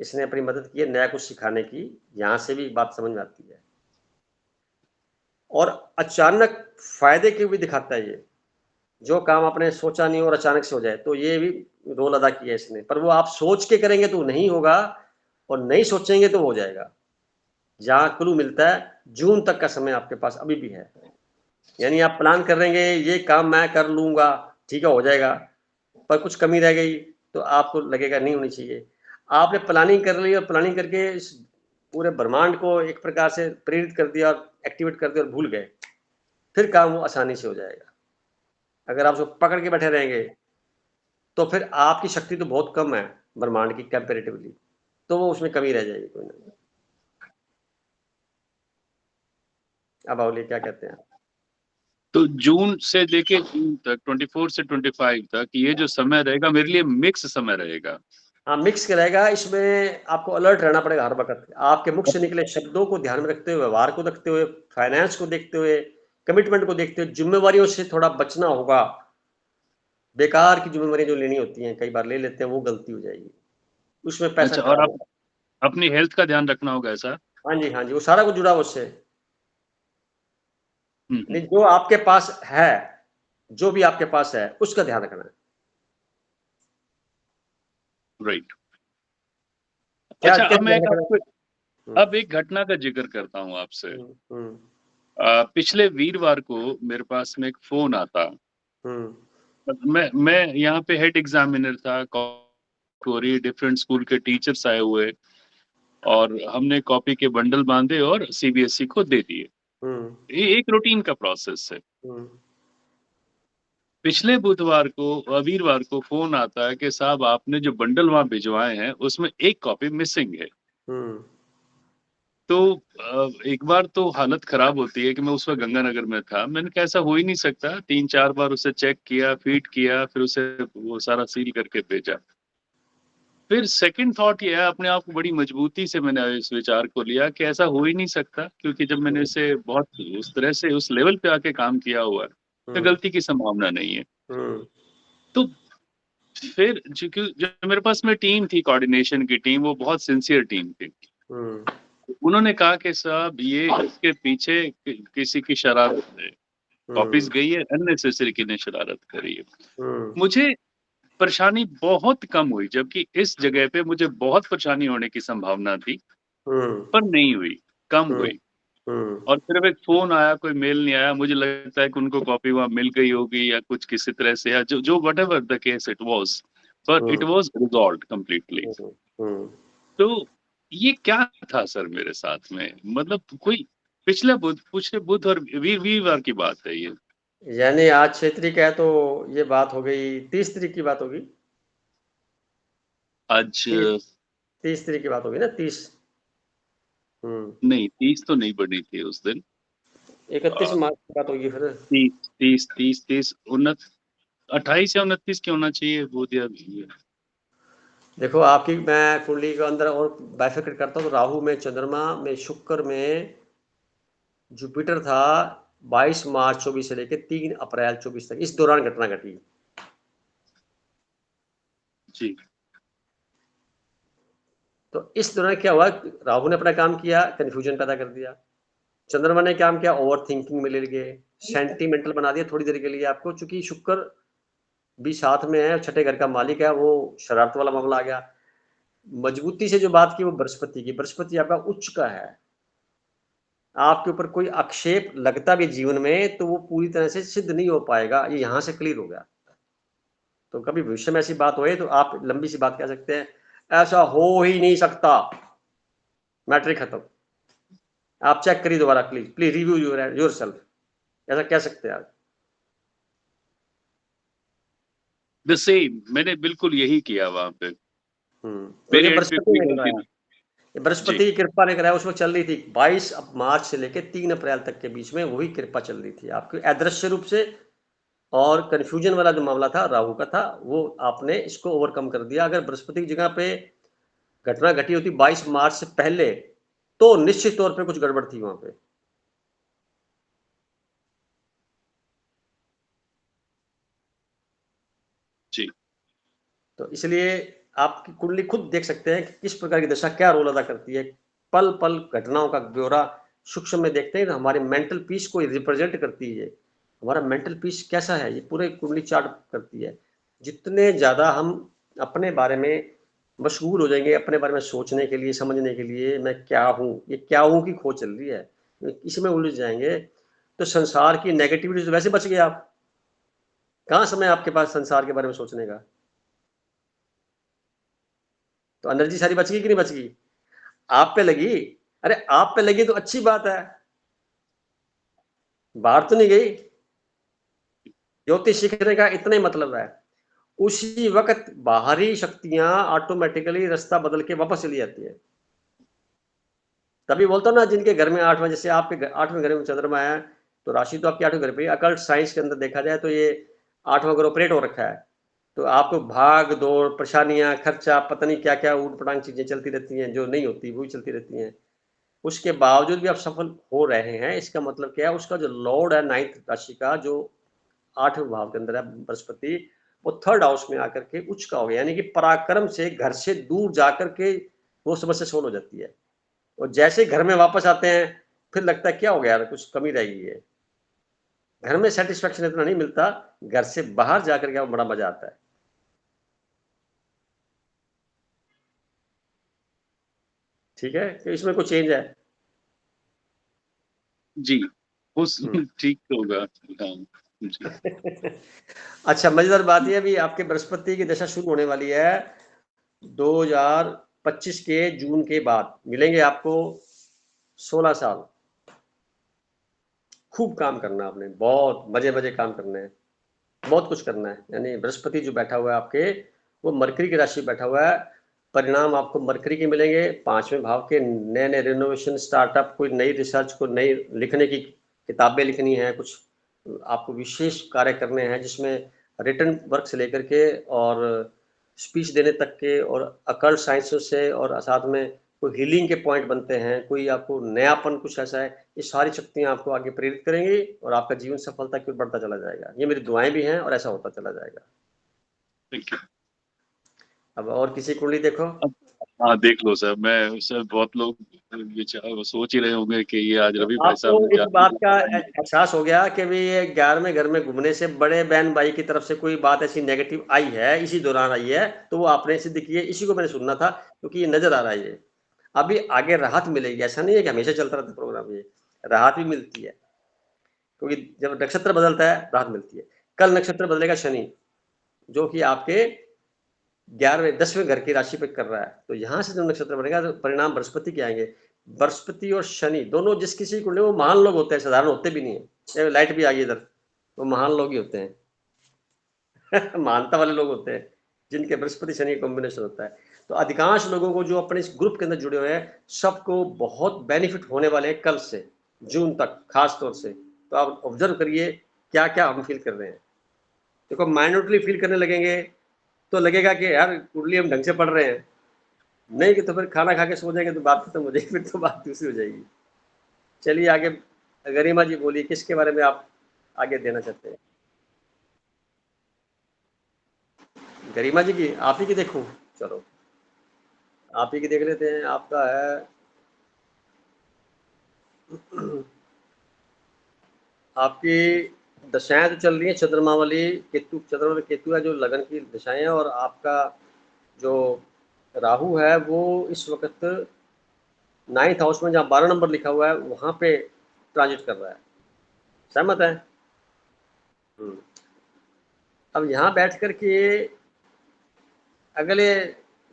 इसने अपनी मदद की है नया कुछ सिखाने की, यहाँ से भी बात समझ में आती है। और अचानक फायदे के भी दिखाता है ये, जो काम आपने सोचा नहीं और अचानक से हो जाए, तो ये भी रोल अदा किया इसने। पर वो आप सोच के करेंगे तो नहीं होगा, और नहीं सोचेंगे तो हो जाएगा। जहाँ क्लू मिलता है, जून तक का समय आपके पास अभी भी है। यानी आप प्लान करेंगे ये काम मैं कर लूंगा, ठीक है, हो जाएगा, पर कुछ कमी रह गई तो आपको लगेगा नहीं होनी चाहिए। आपने प्लानिंग कर ली और प्लानिंग करके इस पूरे ब्रह्मांड को एक प्रकार से प्रेरित कर दिया और एक्टिवेट कर दिया और भूल गए, फिर काम वो आसानी से हो जाएगा। अगर आप उसको पकड़ के बैठे रहेंगे तो फिर आपकी शक्ति तो बहुत कम है ब्रह्मांड की कंपेरेटिवली, तो वो उसमें कमी रह जाएगी कोई ना। अब बोलिए क्या कहते हैं। तो जून से लेके जून तक 24 से 25 तक ये जो समय रहेगा मेरे लिए मिक्स समय रहेगा। हाँ, मिक्स रहेगा। इसमें आपको अलर्ट रहना पड़ेगा हर वक्त। आपके मुख से निकले शब्दों को ध्यान में रखते हुए, व्यवहार को देखते हुए, फाइनेंस को देखते हुए, कमिटमेंट को देखते हुए, जिम्मेवारियों से थोड़ा बचना होगा। बेकार की जिम्मेवारियां जो लेनी होती हैं, कई बार ले लेते हैं, वो गलती हो जाएगी, उसमें पैसा अच्छा, और खराब आप होगा। अपनी हेल्थ का ध्यान रखना होगा ऐसा? हाँ जी, हाँ जी, वो सारा कुछ जुड़ा हुआ उससे। हम्म, जो आपके पास है, जो भी आपके पास है, उसका ध्यान रखना है। राइट। क्या अच्छा, क्या अब मैं ध्यान एक रखना है? आपको अब एक घटना का जिक्र करता हूँ आपसे। हम्म, हम्म, पिछले वीरवार को मेरे पास में एक फोन आता। हम्म, मैं यहाँ पे हेड एग्जामिनर था, कोरी डिफरेंट स्कूल के टीचर्स आए हुए, और हमने कॉपी के बंडल बांधे और सीबीएसई को दे दिए। हम्म, ये एक रूटीन का प्रोसेस है। हम्म, पिछले वीरवार को फोन आता है कि साहब आपने जो बंडल वहां भिजवाए हैं उसमें एक कॉपी मिसिंग है। हम्म, तो एक बार तो हालत खराब होती है कि मैं उस वक्त गंगानगर में था। मैंने कहा ऐसा हो ही नहीं सकता, 3-4 बार उसे चेक किया, फीड किया, फिर उसे वो सारा सील करके भेजा। फिर सेकंड थॉट ये है, अपने आप को बड़ी मजबूती से मैंने इस विचार को लिया कि ऐसा हो ही नहीं सकता, क्योंकि जब मैंने इसे बहुत उस तरह से उस लेवल पे आके काम किया हुआ है तो हम्म, गलती की संभावना नहीं है। हम्म, तो फिर चूंकि जो मेरे पास में टीम थी, कोऑर्डिनेशन की टीम, वो बहुत सिंसियर टीम थी। हम्म, उन्होंने कहा कि साहब ये इसके पीछे किसी की शरारत है, कॉपीज हम्म, गई है, अननेसेसरी की ने शरारत करी है। हम्म, मुझे परेशानी बहुत कम हुई, जबकि इस जगह पे मुझे बहुत परेशानी होने की संभावना थी, हम्म, पर नहीं हुई, कम हम्म, हुई। हम्म, और सिर्फ एक फोन आया, कोई मेल नहीं आया। मुझे लगता है कि उनको कॉपी वहां मिल गई होगी या कुछ किसी तरह से, या जो जो whatever the case it was, but it hmm, was resolved completely. Hmm, hmm. तो ये क्या था सर मेरे साथ में? मतलब कोई पिछले बुध और वीरवार की बात है ये। यानी आज 6 तारीख है, तो ये बात हो गई 30 तारीख की बात होगी। आज 30 तारीख की बात होगी ना, 30। हम्म। नहीं, 30 तो नहीं बनी थी उस दिन। 31 मार्च की बात होगी फिर। 30, 28 या 29 की होना चाहिए, वो दिया। देखो, आपकी मैं कुंडली के अंदर और बाइफरकेट करता हूँ, तो राहु में, चंद्रमा में, शुक्र में जुपिटर था 22 मार्च 24 से लेकर 3 अप्रैल 24 तक, इस दौरान घटना घटी। जी। तो इस दौरान क्या हुआ, राहु ने अपना काम किया, कंफ्यूजन पैदा कर दिया। चंद्रमा ने काम किया, ओवर थिंकिंग में ले गए, सेंटिमेंटल बना दिया थोड़ी देर के लिए आपको, चूंकि शुक्र भी साथ में है, छठे घर का मालिक है, वो शरारत वाला मामला आ गया। मजबूती से जो बात की वो बृहस्पति की, बृहस्पति आपका उच्च का है। आपके ऊपर कोई आक्षेप लगता भी जीवन में तो वो पूरी तरह से सिद्ध नहीं हो पाएगा, ये यहां से क्लियर हो गया। तो कभी भविष्य में ऐसी बात होए तो आप लंबी सी बात कह सकते हैं, ऐसा हो ही नहीं सकता, मैट्रिक खत्म। आप चेक करिए दोबारा, प्लीज प्लीज रिव्यू योरसेल्फ, ऐसा कह सकते हैं आप। द सेम, मैंने बिल्कुल यही किया वहां पे। तो ये मेरी एंड पे बृहस्पति कोई ने गलती कराया, नहीं। ये जी। बृहस्पति की कृपा ने कराया। उसमें चल रही थी 22 मार्च से लेकर 3 अप्रैल तक के बीच में वही कृपा चल रही थी आपकी अदृश्य रूप से। और कन्फ्यूजन वाला जो मामला था राहु का था, वो आपने इसको ओवरकम कर दिया। अगर बृहस्पति की जगह पे घटना घटी होती 22 मार्च से पहले, तो निश्चित तौर पे कुछ गड़बड़ थी वहां पे। जी। तो इसलिए आपकी कुंडली खुद देख सकते हैं कि किस प्रकार की दशा क्या रोल अदा करती है। पल पल घटनाओं का ब्यौरा सूक्ष्म में देखते हैं तो हमारे मेंटल पीस को रिप्रेजेंट करती है। हमारा मेंटल पीस कैसा है ये पूरे कुंडली चार्ट करती है। जितने ज़्यादा हम अपने बारे में मशगूल हो जाएंगे, अपने बारे में सोचने के लिए, समझने के लिए, मैं क्या हूँ, ये क्या हूँ की खोज चल रही है, इसमें उलझ जाएंगे तो संसार की नेगेटिविटी तो वैसे बच गए आप। कहाँ समय आपके पास संसार के बारे में सोचने का? तो एनर्जी सारी बच गई कि नहीं बच गई? आप पे लगी। अरे आप पे लगी तो अच्छी बात है, बाहर तो नहीं गई। ज्योतिष सीखने का इतना ही मतलब है। उसी वक्त बाहरी शक्तियां ऑटोमेटिकली रास्ता बदल के वापस चली जाती है। तभी बोलता हूं ना, जिनके घर में 8वां, जैसे आपके 8वें घर में चंद्रमा है तो राशि तो आपकी 8वें घर पे। अकल्ट साइंस के अंदर देखा जाए तो ये 8वां घर ऑपरेट हो रखा है। तो आपको भाग दौड़, परेशानियां, खर्चा, पता नहीं क्या क्या ऊट पटांग चीजें चलती रहती हैं, जो नहीं होती वो भी चलती रहती हैं। उसके बावजूद भी आप सफल हो रहे हैं, इसका मतलब क्या है? उसका जो लॉर्ड है 9th राशि का, जो 8वें भाव के अंदर है बृहस्पति, वो 3rd हाउस में आकर के उच्च का हो गया। यानी कि पराक्रम से घर से दूर जाकर के वो समस्या सोल्व हो जाती है। और जैसे घर में वापस आते हैं फिर लगता है क्या हो गया यार, कुछ कमी रह गई है। घर में सेटिस्फेक्शन इतना नहीं मिलता, घर से बाहर जाकर के बड़ा मजा आता है। ठीक है, तो इसमें कोई चेंज है? जी, उस ठीक होगा। हाँ, जी। अच्छा, मजेदार बात यह अभी आपके बृहस्पति की दशा शुरू होने वाली है 2025 के जून के बाद। मिलेंगे आपको 16 साल। खूब काम करना आपने, बहुत मजे मजे काम करने हैं, बहुत कुछ करना है। यानी बृहस्पति जो बैठा हुआ है आपके, वो मरकरी की राशि बैठा हुआ है। परिणाम आपको मरकरी के मिलेंगे 5वें भाव के। नए नए रिनोवेशन, स्टार्टअप, कोई नई रिसर्च, को नई लिखने की किताबें लिखनी है, कुछ आपको विशेष कार्य करने हैं जिसमें रिटर्न वर्क से लेकर के और स्पीच देने तक के, और अकल्ट साइंस से, और साथ में कोई हीलिंग के पॉइंट बनते हैं, कोई आपको नयापन कुछ ऐसा है। ये सारी शक्तियां आपको आगे प्रेरित करेंगी और आपका जीवन सफलता की ओर बढ़ता चला जाएगा। ये मेरी दुआएं भी हैं और ऐसा होता चला जाएगा। Thank you. अब और किसी कुंडली देखो। हाँ, देख लो सर। मैं सर, बहुत लोग विचार सोच ही रहे होंगे कि ये आज तो रवि भाई आपको साहब ने इस जादू बात का बताएंगे। एहसास हो गया कि भी ये 11वें घर में घूमने से बड़े बहन भाई की तरफ से कोई बात ऐसी नेगेटिव आई है, इसी दौरान आई है, तो वो आपने सिद्ध की है। इसी को मैंने सुनना था क्योंकि ये नजर आ रहा है। ये अभी आगे राहत मिलेगी, ऐसा नहीं है कि हमेशा चलता रहता प्रोग्राम। ये राहत भी मिलती है क्योंकि जब नक्षत्र बदलता है राहत मिलती है। कल नक्षत्र बदलेगा शनि, जो कि आपके 11वें 10वें घर की राशि पे कर रहा है। तो यहाँ से जब नक्षत्र बनेगा तो परिणाम बृहस्पति के आएंगे। बृहस्पति और शनि दोनों जिस किसी को ले, वो महान लोग होते हैं, साधारण होते भी नहीं है। लाइट भी आ गई इधर, वो महान लोग ही होते हैं। महानता वाले लोग होते हैं जिनके बृहस्पति शनि का कॉम्बिनेशन होता है। तो अधिकांश लोगों को जो अपने इस ग्रुप के अंदर जुड़े हुए हैं, सबको बहुत बेनिफिट होने वाले हैं कल से जून तक खास तौर से। तो आप ऑब्जर्व करिए क्या क्या हम फील कर रहे हैं। देखो, माइनॉरिटी फील करने लगेंगे तो लगेगा कि यार कुंडली हम ढंग से पढ़ रहे हैं। नहीं कि तो फिर खाना खा के सो जाएंगे तो बात खत्म हो जाएगी, फिर तो बात दूसरी हो जाएगी। चलिए आगे, गरिमा जी बोलिए, किसके बारे में आप आगे देना चाहते हैं? गरिमा जी की, आप ही की देखूं? चलो आप ही की देख लेते हैं। आपका है आपकी दशाएं तो चल रही है चंद्रमा वाली, केतु, चंद्रमा वाले केतु है जो लगन की दशाएं हैं। और आपका जो राहु है वो इस वक्त 9th हाउस में, जहाँ 12 नंबर लिखा हुआ है, वहां पे ट्रांजिट कर रहा है। सहमत है? अब यहाँ बैठ कर के अगले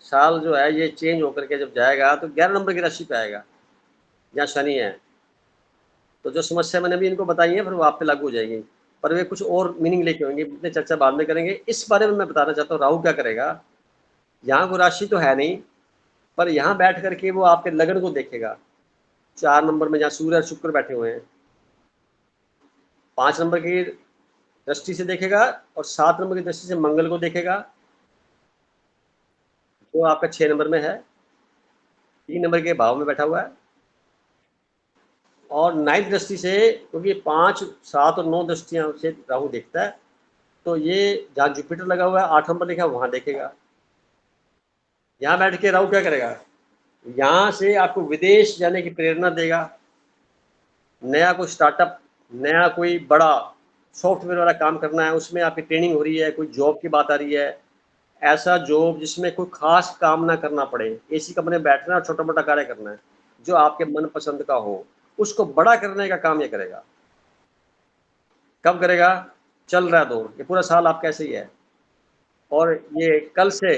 साल जो है ये चेंज होकर के जब जाएगा तो 11 नंबर की राशि पे आएगा जहाँ शनि है। तो जो समस्या मैंने भी इनको बताई है फिर वो आप पे लागू हो जाएगी, पर वे कुछ और मीनिंग लेके होंगे। इतने चर्चा बाद में करेंगे। इस बारे में मैं बताना चाहता हूँ राहु क्या करेगा। यहाँ को राशि तो है नहीं, पर यहाँ बैठ करके वो आपके लगन को देखेगा। 4 नंबर में जहाँ सूर्य और शुक्र बैठे हुए हैं, 5 नंबर की दृष्टि से देखेगा, और 7 नंबर की दृष्टि से मंगल को देखेगा जो आपका 6 नंबर में है, 3 नंबर के भाव में बैठा हुआ है। और 9th दृष्टि से, क्योंकि 5, 7 और 9 दृष्टियां से राहु देखता है, तो ये जहाँ जुपिटर लगा हुआ है 8 नंबर लिखा है वहां देखेगा। यहाँ बैठ के राहु क्या करेगा, यहाँ से आपको विदेश जाने की प्रेरणा देगा, नया कोई स्टार्टअप, नया कोई बड़ा सॉफ्टवेयर वाला काम करना है, उसमें आपकी ट्रेनिंग हो रही है, कोई जॉब की बात आ रही है, ऐसा जॉब जिसमें कोई खास काम ना करना पड़े, एसी कमरे में बैठना है और छोटा मोटा कार्य करना है जो आपके मन पसंद का हो, उसको बड़ा करने का काम ये करेगा। कब करेगा, चल रहा है दौर, ये पूरा साल आपका ऐसे ही है। और ये कल से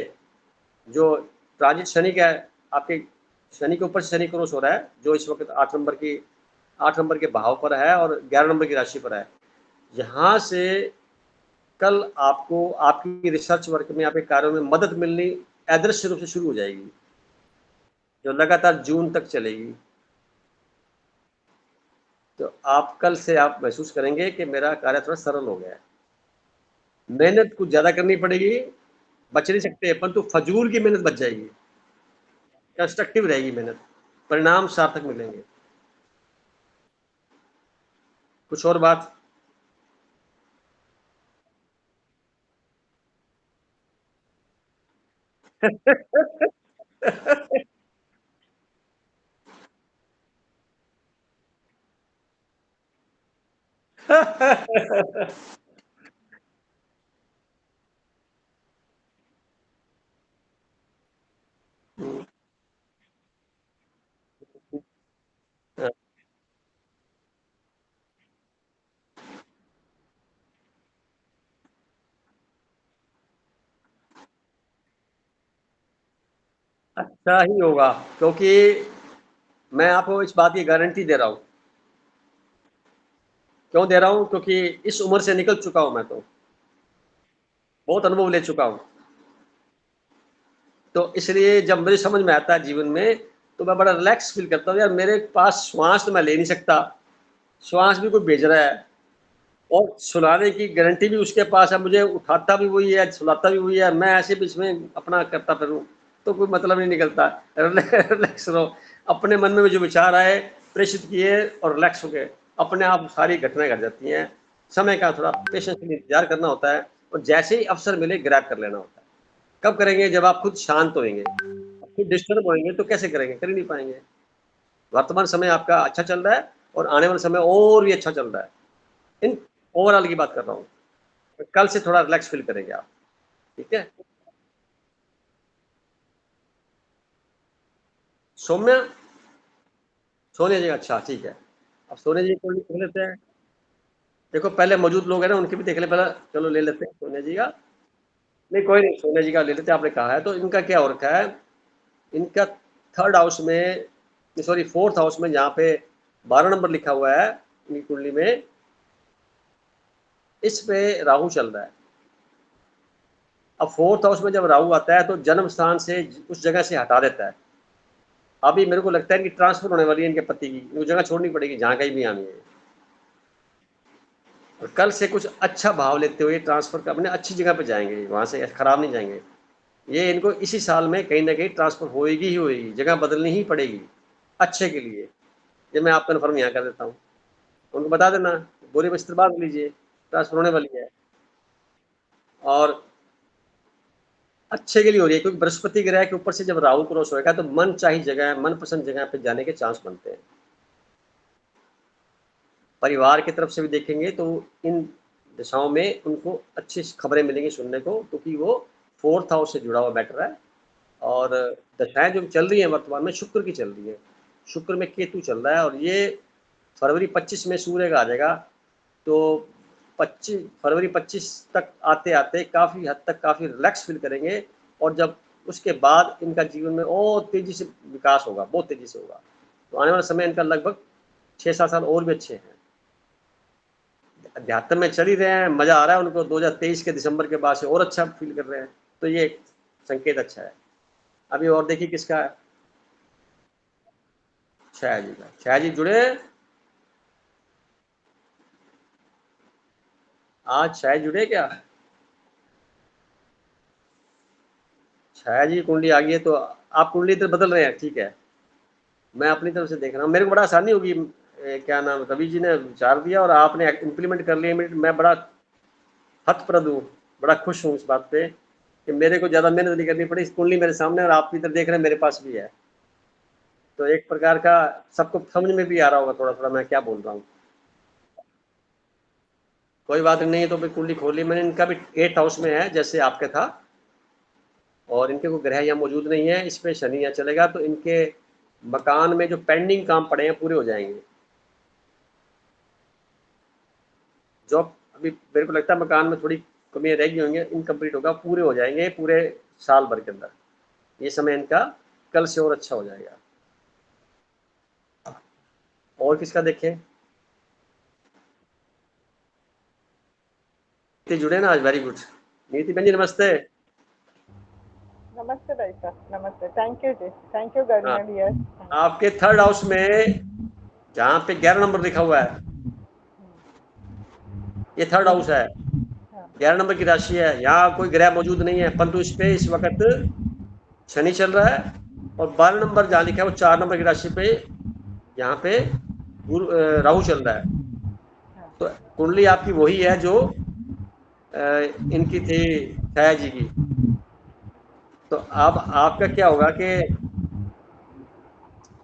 जो ट्रांजिट शनि का है, आपके शनि के ऊपर से शनि क्रॉस हो रहा है, जो इस वक्त 8 नंबर के भाव पर है और 11 नंबर की राशि पर है। यहाँ से कल आपको आपकी रिसर्च वर्क में, आपके कार्यों में मदद मिलनी अदृश्य रूप से शुरू हो जाएगी, जो लगातार जून तक चलेगी। तो आप कल से आप महसूस करेंगे कि मेरा कार्य थोड़ा सरल हो गया है। मेहनत कुछ ज्यादा करनी पड़ेगी, बच नहीं सकते, परंतु फजूल की मेहनत बच जाएगी, कंस्ट्रक्टिव रहेगी मेहनत, परिणाम सार्थक मिलेंगे। कुछ और बात? अच्छा ही होगा, क्योंकि मैं आपको इस बात की गारंटी दे रहा हूँ। क्यों दे रहा हूँ, क्योंकि इस उम्र से निकल चुका हूँ मैं, तो बहुत अनुभव ले चुका हूँ। तो इसलिए जब मुझे समझ में आता है जीवन में, तो मैं बड़ा रिलैक्स फील करता हूँ, यार मेरे पास श्वास तो मैं ले नहीं सकता, श्वास भी कोई भेज रहा है, और सुलाने की गारंटी भी उसके पास है, मुझे उठाता भी वही है, सुलाता भी वही है, मैं ऐसे भी इसमें अपना करता फिरूँ, तो कोई मतलब नहीं निकलता। रिलैक्स रहो, अपने मन में जो विचार आए प्रेषित किए और रिलैक्स हो गए, अपने आप सारी घटनाएं घट जाती हैं। समय का थोड़ा पेशेंसली इंतजार करना होता है, और जैसे ही अवसर मिले ग्रैब कर लेना होता है। कब करेंगे, जब आप खुद शांत होंगे, खुद डिस्टर्ब होंगे तो कैसे करेंगे, कर ही नहीं पाएंगे। वर्तमान समय आपका अच्छा चल रहा है, और आने वाला समय और भी अच्छा चल रहा है, इन ओवरऑल की बात कर रहा हूँ। कल से थोड़ा रिलैक्स फील करेंगे आप, ठीक है। सौम्या, सोनिया जी, अच्छा ठीक है। अब सोनिया जी को देख लेते हैं। देखो पहले मौजूद लोग हैं ना, उनके भी देख ले पहले, चलो ले लेते हैं सोनिया जी का। नहीं कोई नहीं, सोनिया जी का ले लेते हैं, आपने कहा है तो। इनका क्या हो रखा है, इनका 3rd हाउस में, सॉरी 4th हाउस में, जहाँ पे 12 नंबर लिखा हुआ है इनकी कुंडली में, इस पे राहु चल रहा है। अब 4th हाउस में जब राहु आता है तो जन्म स्थान से उस जगह से हटा देता है। अभी मेरे को लगता है कि ट्रांसफर होने वाली है इनके पति की, वो जगह छोड़नी पड़ेगी जहाँ कहीं भी आनी है। और कल से कुछ अच्छा भाव लेते हुए ट्रांसफर का अपने अच्छी जगह पे जाएंगे, वहाँ से खराब नहीं जाएंगे। ये इनको इसी साल में कहीं ना कहीं ट्रांसफर होएगी ही होएगी, जगह बदलनी ही पड़ेगी अच्छे के लिए। ये मैं आपको कन्फर्म यहाँ कर देता हूँ, उनको बता देना, बोरी बस्तर बांध लीजिए, ट्रांसफर होने वाली है, और अच्छे के लिए हो रही है। क्योंकि बृहस्पति ग्रह के ऊपर से जब राहु क्रॉस होगा तो मन चाहिए जगह, मन पसंद जगह पे जाने के चांस बनते हैं। परिवार की तरफ से भी देखेंगे तो इन दिशाओं में उनको अच्छी खबरें मिलेंगी सुनने को, क्योंकि वो 4th हाउस से जुड़ा हुआ बैटर है। और दशाएं जो चल रही हैं वर्तमान में शुक्र की चल रही है, शुक्र में केतु चल रहा है, और ये फरवरी 25 में सूर्य का आ जाएगा। तो 25 फरवरी 25 तक आते आते काफ़ी हद तक काफ़ी रिलैक्स फील करेंगे, और जब उसके बाद इनका जीवन में और तेज़ी से विकास होगा, बहुत तेज़ी से होगा। तो आने वाला समय इनका लगभग 6-7 साल और भी अच्छे हैं। अध्यात्म में चल ही रहे हैं, मज़ा आ रहा है उनको, 2023 के दिसंबर के बाद से और अच्छा फील कर रहे हैं, तो ये संकेत अच्छा है। अभी और देखिए किसका है, छाया जी का। छाया जी जुड़े, आज छाया जुड़े क्या? छाया जी कुंडली आ गई है, तो आप कुंडली तो बदल रहे हैं, ठीक है। मैं अपनी तरफ से देख रहा हूँ, मेरे को बड़ा आसानी होगी, क्या नाम रवि जी ने विचार दिया और आपने इम्प्लीमेंट कर लिया इमीडिएट। मैं बड़ा हतप्रद हूँ, बड़ा खुश हूँ इस बात पे कि मेरे को ज़्यादा मेहनत नहीं करनी पड़ी। इस कुंडली मेरे सामने और आप इधर देख रहे हैं मेरे पास भी है, तो एक प्रकार का सबको समझ में भी आ रहा होगा थोड़ा थोड़ा मैं क्या बोल रहा हूँ। कोई बात नहीं है, तो फिर कुंडली खोल ली मैंने। इनका भी 8th हाउस में है जैसे आपके था, और इनके कोई ग्रह यहाँ मौजूद नहीं है, इस पे शनि यहाँ चलेगा, तो इनके मकान में जो पेंडिंग काम पड़े हैं पूरे हो जाएंगे। जो अभी मेरे को लगता है मकान में थोड़ी कमियां रह गई होंगी, इनकम्प्लीट होगा, पूरे हो जाएंगे पूरे साल भर के अंदर। ये समय इनका कल से और अच्छा हो जाएगा। और किसका देखें? जुड़े ना आज, वेरी गुड। नीति बहन जी नमस्ते। नमस्ते भाई साहब, नमस्ते। Thank you ji, thank you गर्मियों डियर। आपके 3rd हाउस में जहाँ पे 11 नंबर लिखा हुआ है, ये 3rd हाउस है, 11 नंबर की राशि है। यहाँ कोई ग्रह मौजूद नहीं है, परंतु इस पे इस वक्त शनि चल रहा है, और 12 नंबर जहाँ लिखा है वो 4 नंबर की राशि पे यहाँ पे राहु चल रहा है। तो कुंडली आपकी वही है जो इनकी थी छाया जी की। तो अब आपका क्या होगा कि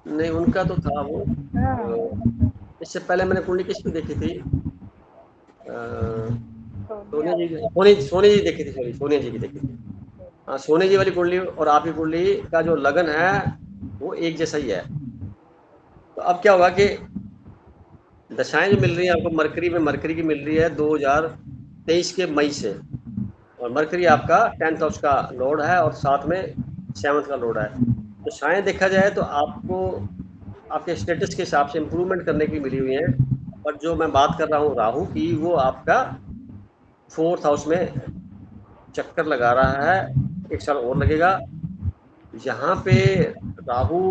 नहीं, उनका तो था वो। इससे पहले मैंने कुंडली किसकी देखी थी? सोनी जी देखी थी, सॉरी सोनिया जी की देखी थी। हाँ, सोनी जी वाली कुंडली और आपकी कुंडली का जो लगन है वो एक जैसा ही है। तो अब क्या होगा कि दशाएं जो मिल रही है आपको, मरकरी में मरकरी की मिल रही है 2023 के मई से, और मरकरी आपका 10th हाउस का लॉर्ड है और साथ में 7th का लॉर्ड है। तो शायद देखा जाए तो आपको आपके स्टेटस के हिसाब से इम्प्रूवमेंट करने की मिली हुई है। और जो मैं बात कर रहा हूँ राहु की, वो आपका 4th हाउस में चक्कर लगा रहा है, 1 साल और लगेगा। यहाँ पे राहु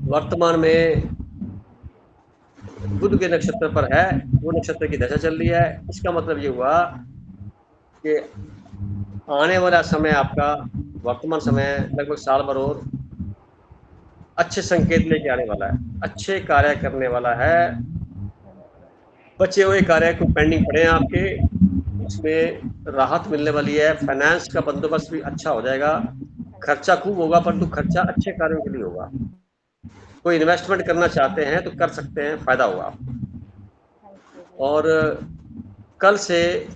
वर्तमान में बुध के नक्षत्र पर है, वो नक्षत्र की दशा चल रही है। इसका मतलब ये हुआ कि आने वाला समय आपका वर्तमान समय लगभग साल भर और अच्छे संकेत लेके आने वाला है, अच्छे कार्य करने वाला है। बचे हुए कार्य को पेंडिंग पड़े हैं आपके, उसमें राहत मिलने वाली है। फाइनेंस का बंदोबस्त भी अच्छा हो जाएगा। खर्चा खूब होगा, परंतु खर्चा अच्छे कार्यों के लिए होगा। कोई इन्वेस्टमेंट करना चाहते हैं तो कर सकते हैं, फायदा होगा। और कल से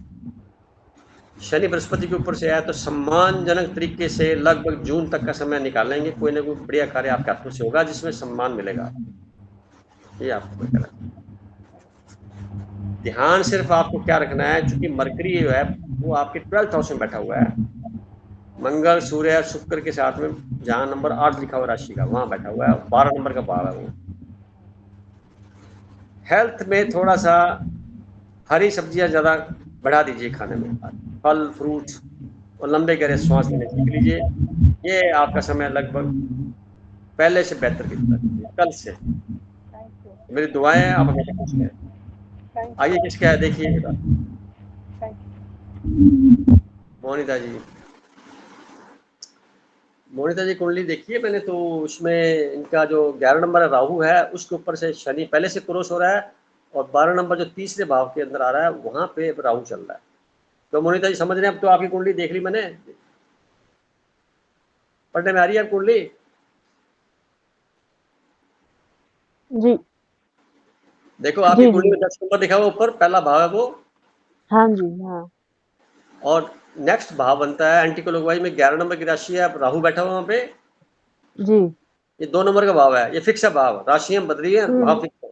शनि बृहस्पति के ऊपर से आया तो सम्मानजनक तरीके से लगभग जून तक का समय निकालेंगे, कोई ना कोई बढ़िया कार्य आपके हाथों से होगा जिसमें सम्मान मिलेगा। ये आपको कहना है। ध्यान सिर्फ आपको क्या रखना है, चूंकि मरकरी जो है वो आपके 12th हाउस में बैठा हुआ है, मंगल सूर्य और शुक्र के साथ में, जहां नंबर 8 लिखा हुआ राशि का वहां बैठा हुआ है, 12 नंबर का भाव है वो। हेल्थ में थोड़ा सा हरी सब्जियां ज्यादा बढ़ा दीजिए खाने में, फल फ्रूट, और लंबे गहरे श्वास लेने सीख लीजिए। ये आपका समय लगभग पहले से बेहतर की तरह कल से। मेरी दुआएं हैं, आप हमेशा खुश रहें। आइए किसका है देखिए मोनिता जी। मोनिता जी कुंडली देखिए मैंने, तो उसमें इनका जो 11 नंबर है राहु है, उसके ऊपर से शनि पहले से क्रॉस हो रहा है, और 12 नंबर जो तीसरे भाव के अंदर आ रहा है वहां पे राहु चल रहा है। तो मोनिता जी समझ रहे हैं? अब तो आपकी कुंडली देख ली मैंने, पढ़ने में आ रही है कुंडली? जी देखो आपकी कुंडली में 10 नंबर लिखा हुआ ऊपर, पहला भाव है वो। हाँ जी, हाँ। और नेक्स्ट भाव बनता है एंटी क्लॉकवाइज में 11 नंबर की राशि है, राहु बैठा हुआ वहां पे जी। ये 2 नंबर का भाव है, ये फिक्स है भाव, राशियां बदल रही है, भाव फिक्स है।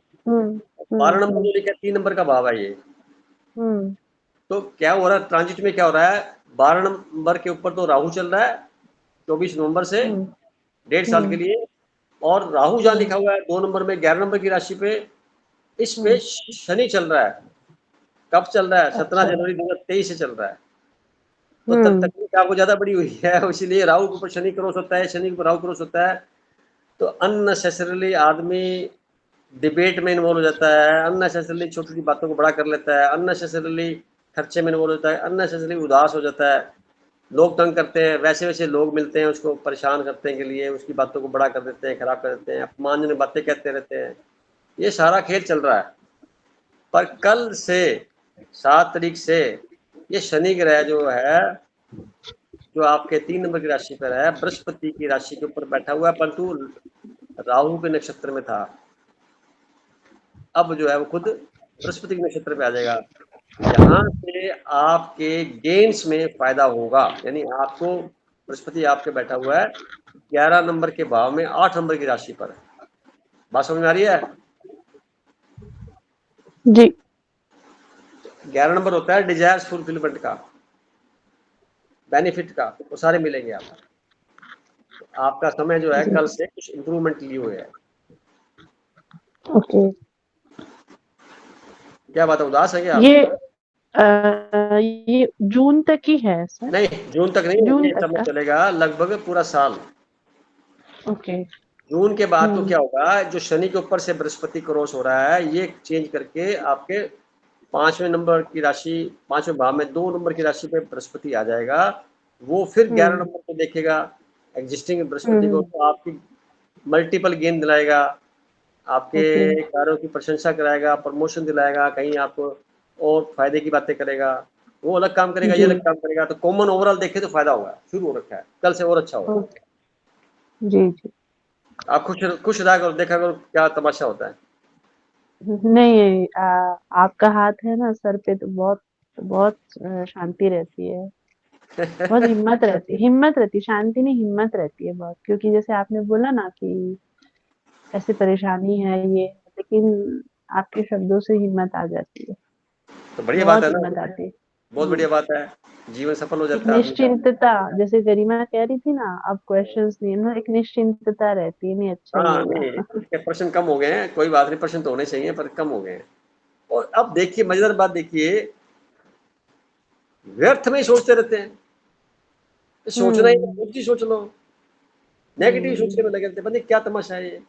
12 नंबर जो लिखा है 3 नंबर का भाव है ये। तो क्या हो रहा है ट्रांजिट में, क्या हो रहा है, 12 नंबर के ऊपर तो राहु चल रहा है 24 नवंबर से 1.5 साल के लिए, और राहु जहाँ लिखा हुआ है 2 नंबर में 11 नंबर की राशि पे, इस पे शनि चल रहा है। कब चल रहा है? 17 जनवरी 2023 से चल रहा है। तो तकनीक आपको ज्यादा बड़ी हुई है, इसीलिए राहु के ऊपर शनि क्रॉस होता है, शनि के ऊपर राहु क्रॉस होता है, तो अननेसेसरीली आदमी डिबेट में इन्वॉल्व हो जाता है, अननेसेसरीली छोटी छोटी बातों को बड़ा कर लेता है, अननेसेसरीली खर्चे में इन्वॉल्व होता है, अननेसेसरीली उदास हो जाता है। लोग तंग करते हैं, वैसे वैसे लोग मिलते हैं उसको परेशान करने के लिए, उसकी बातों को बड़ा कर देते हैं, खराब कर देते हैं, अपमानजनक बातें कहते रहते हैं। ये सारा खेल चल रहा है। पर कल से 7 तारीख से ये शनि ग्रह जो है, जो आपके 3 नंबर की राशि पर है, बृहस्पति की राशि के ऊपर बैठा हुआ है, परंतु राहु के नक्षत्र में था। अब जो है वो खुद बृहस्पति के नक्षत्र पे आ जाएगा। यहाँ से आपके गेम्स में फायदा होगा, यानी आपको बृहस्पति आपके बैठा हुआ है 11 नंबर के भाव में 8 नंबर की राशि पर। बात समझ में आ रही है? जी 11 नंबर होता है डिजायर्स फुलफिलमेंट का, बेनिफिट का, वो सारे मिलेंगे आपको। तो आपका समय जो है जी कल से कुछ इंप्रूवमेंट लिए हुए है। ओके। क्या बात है, उदास है क्या आप? ये जून तक ही है सर? नहीं, जून तक नहीं, जून ये तक समय का? चलेगा लगभग पूरा साल। ओके। जून के बाद तो क्या होगा, जो शनि के ऊपर से बृहस्पति क्रॉस हो रहा है, ये चेंज करके आपके 5वें नंबर की राशि, 5वें भाव में 2 नंबर की राशि पे बृहस्पति आ जाएगा। वो फिर 11 नंबर को देखेगा एग्जिस्टिंग बृहस्पति को, तो आपकी मल्टीपल गेन दिलाएगा, ओके। आपके कार्यों की प्रशंसा कराएगा, प्रमोशन दिलाएगा, कहीं आपको और फायदे की बातें करेगा। वो अलग काम करेगा, ये जी अलग काम करेगा, तो कॉमन ओवरऑल देखे तो फायदा होगा, शुरू हो रखा है, कल से और अच्छा होगा। ओके। जी जी। आप खुश खुश रहा करो, देखा करो क्या तमाशा होता है। नहीं आपका हाथ है ना सर पे, तो बहुत बहुत शांति रहती है, बहुत हिम्मत रहती, शांति नहीं हिम्मत रहती है बहुत, क्योंकि जैसे आपने बोला ना कि ऐसे परेशानी है ये, लेकिन आपके शब्दों से हिम्मत आ जाती है, तो बढ़िया बात बहुत है ना, हिम्मत आती है। बहुत जी। बढ़िया बात है, जीवन सफल हो एक जाता है आदमी का। निश्चिंतता, जैसे गरिमा कह रही थी ना, अब क्वेश्चंस नहीं है ना, एक निश्चिंतता रहती है, नहीं अच्छा ही हाँ, होगा। नहीं इसके प्रश्न कम हो गए हैं, कोई बात नहीं, प्रश्न तो होने चाहिए पर कम हो गए हैं। और अब देखिए मजेदार बात देखिए, व्यर्थ में ही सोचते रहते हैं, सोचना ही हम्म कुछ ही सोच लो, नेगेटिव सोचने में लगे रहते हैं, पता नहीं क्या तमाशा है ये।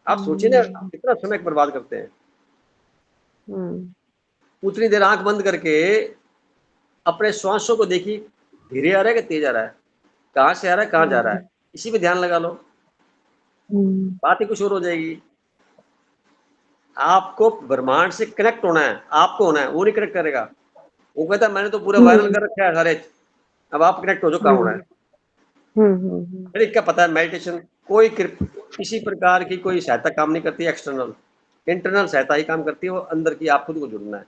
आप सोचिए ना, हम्म कितना समय बर्बाद करते हैं। हम्म उतनी देर आंख बंद करके अपने श्वासों को देखिए, धीरे आ रहा है कि तेज आ रहा है, कहाँ से आ रहा है कहाँ जा रहा है, इसी पे ध्यान लगा लो, हम्म बात ही कुछ और हो जाएगी। आपको ब्रह्मांड से कनेक्ट होना है, आपको होना है, वो नहीं कनेक्ट करेगा। वो कहता है मैंने तो पूरा वायरल कर रखा है सारे, अब आप कनेक्ट हो जो कहाँ होना है। फिर क्या पता है, मेडिटेशन कोई किसी प्रकार की कोई सहायता काम नहीं करती एक्सटर्नल, इंटरनल सहायता ही काम करती है, वो अंदर की आप खुद को जुड़ना है।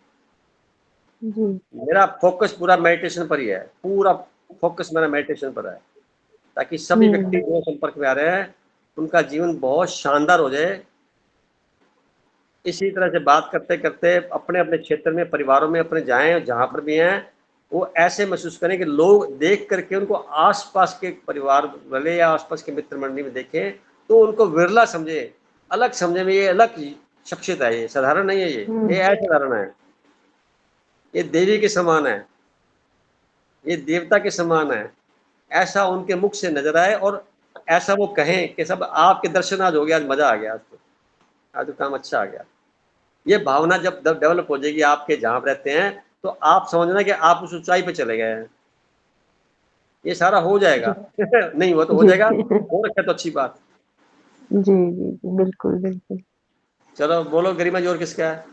जी मेरा फोकस पूरा मेडिटेशन पर ही है, पूरा फोकस मेरा मेडिटेशन पर है, ताकि सभी व्यक्ति जो संपर्क में आ रहे हैं उनका जीवन बहुत शानदार हो जाए। इसी तरह से बात करते करते अपने अपने क्षेत्र में, परिवारों में अपने जाएं, जहां पर भी हैं, वो ऐसे महसूस करें कि लोग देख करके उनको आसपास के परिवार वाले या आसपास के मित्र मंडली में देखें तो उनको विरला समझे, अलग समझे में, ये अलग शख्सियत है, ये साधारण नहीं है, ये असाधारण है, ये देवी के समान है, ये देवता के समान है, ऐसा उनके मुख से नजर आए और ऐसा वो कहें कि सब आपके दर्शन आज हो गया, आज मजा आ गया, आज तो काम अच्छा आ गया। ये भावना जब डेवलप हो जाएगी आपके जहां रहते हैं, तो आप समझना कि आप उस ऊंचाई पे चले गए हैं। ये सारा हो जाएगा। नहीं हुआ तो हो जी जाएगा, हो रखा तो अच्छी बात। जी जी जी बिल्कुल बिल्कुल। चलो बोलो गरिमा जोर किसका है?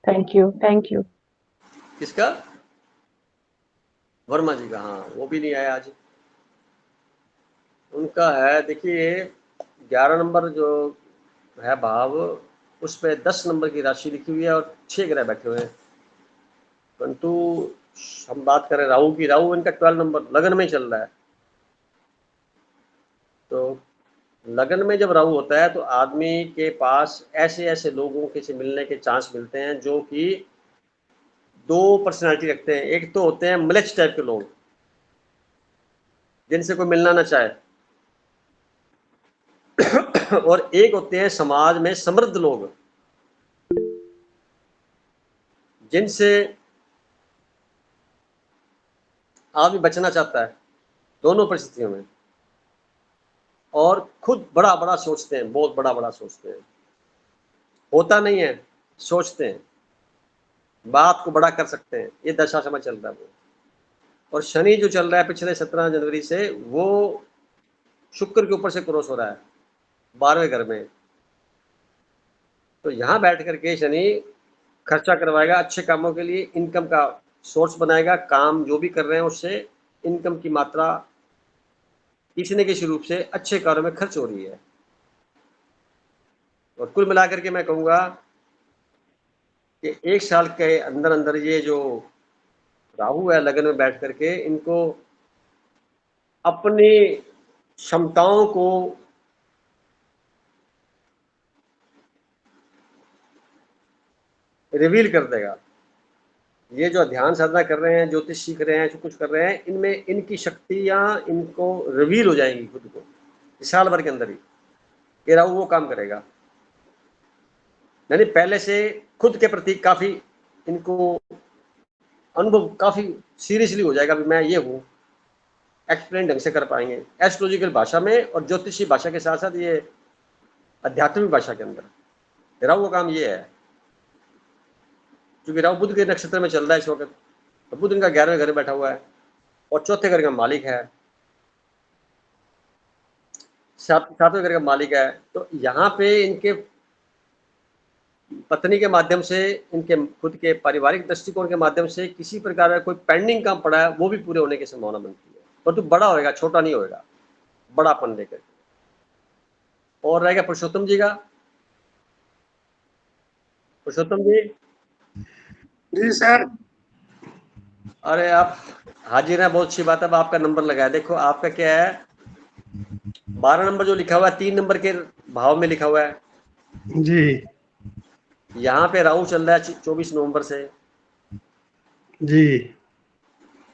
Thank you thank you. किसका? वर्मा जी का, हाँ वो भी नहीं आया आज। उनका है, देखिए 11 नंबर जो है भाव, उस पे 10 नंबर की राशि लिखी हुई है और 6 ग्रह बैठे हुए हैं, परंतु हम बात करें राहु की, राहु इनका 12 नंबर लगन में चल रहा है। तो लगन में जब राहु होता है तो आदमी के पास ऐसे ऐसे लोगों के से मिलने के चांस मिलते हैं जो कि दो पर्सनालिटी रखते हैं। एक तो होते हैं मलेच्छ टाइप के लोग, जिनसे कोई मिलना ना चाहे, और एक होते हैं समाज में समृद्ध लोग, जिनसे आदमी बचना चाहता है दोनों परिस्थितियों में, और खुद बड़ा बड़ा सोचते हैं, बहुत बड़ा बड़ा सोचते हैं, होता नहीं है, सोचते हैं, बात को बड़ा कर सकते हैं, ये दशा समय चल रहा है वो। और शनि जो चल रहा है पिछले 17 जनवरी से, वो शुक्र के ऊपर से क्रॉस हो रहा है 12वें घर में। तो यहाँ बैठ करके शनि खर्चा करवाएगा अच्छे कामों के लिए, इनकम का सोर्स बनाएगा, काम जो भी कर रहे हैं उससे इनकम की मात्रा किसी न किसी रूप से अच्छे कार्यों में खर्च हो रही है। और कुल मिलाकर के मैं कहूँगा कि 1 साल के अंदर अंदर ये जो राहु है लगन में बैठ करके, इनको अपनी क्षमताओं को रिवील कर देगा। ये जो ध्यान साधना कर रहे हैं, ज्योतिष सीख रहे हैं, जो कुछ कर रहे हैं, इनमें इनकी शक्तियां इनको रिवील हो जाएंगी खुद को इस साल भर के अंदर ही। ये राहु वो काम करेगा, यानी पहले से खुद के प्रति काफी इनको अनुभव काफी सीरियसली हो जाएगा भी मैं ये हूँ, एक्सप्लेन ढंग से कर पाएंगे एस्ट्रोलॉजिकल भाषा में और ज्योतिषी भाषा के साथ साथ ये आध्यात्मिक भाषा के अंदर। राहु का काम ये है, क्योंकि राहु बुध के नक्षत्र में चल रहा है इस वक्त, तो बुध इनका 11वें घर में बैठा हुआ है और चौथे घर का मालिक है, 7वें घर का मालिक है। तो यहाँ पे इनके पत्नी के माध्यम से, इनके खुद के पारिवारिक दृष्टिकोण के माध्यम से किसी प्रकार का कोई पेंडिंग काम पड़ा है वो भी पूरे होने की संभावना बनती है, परंतु बड़ा होएगा, छोटा नहीं होएगा, बड़ापन लेकर। और रहेगा पुरुषोत्तम जी का। पुरुषोत्तम जी। जी सर। अरे आप हाजिर हैं, बहुत अच्छी बात है। अब आपका नंबर लगाया, देखो आपका क्या है, 12 नंबर जो लिखा हुआ है 3 नंबर के भाव में लिखा हुआ है जी। यहाँ पे राहु चल रहा है 24 नवंबर से जी।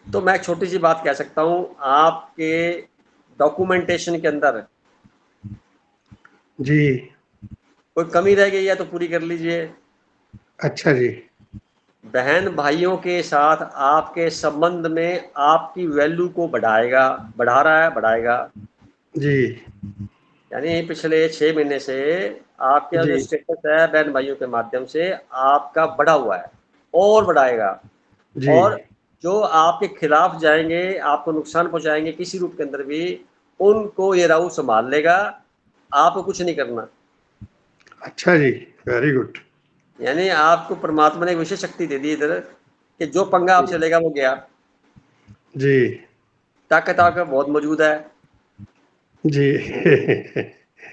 तो मैं एक छोटी सी बात कह सकता हूँ, आपके डॉक्यूमेंटेशन के अंदर जी। कोई कमी रह गई है तो पूरी कर लीजिए। अच्छा जी। बहन भाइयों के साथ आपके संबंध में आपकी वैल्यू को बढ़ाएगा, बढ़ा रहा है, बढ़ाएगा जी। यानी पिछले 6 महीने से आपका जो जी। स्टेटस है बहन भाइयों के माध्यम से आपका बढ़ा हुआ है और बढ़ाएगा। जी। और जो आपके खिलाफ जाएंगे, आपको नुकसान पहुंचाएंगे किसी रूप के अंदर भी, उनको ये राहु संभाल लेगा, आपको कुछ नहीं करना। अच्छा जी, वेरी गुड। यानी आपको परमात्मा ने एक विशेष शक्ति दे दी इधर कि जो पंगा आपसे लेगा वो गया। जी। ताकत आपका बहुत मौजूद है जी।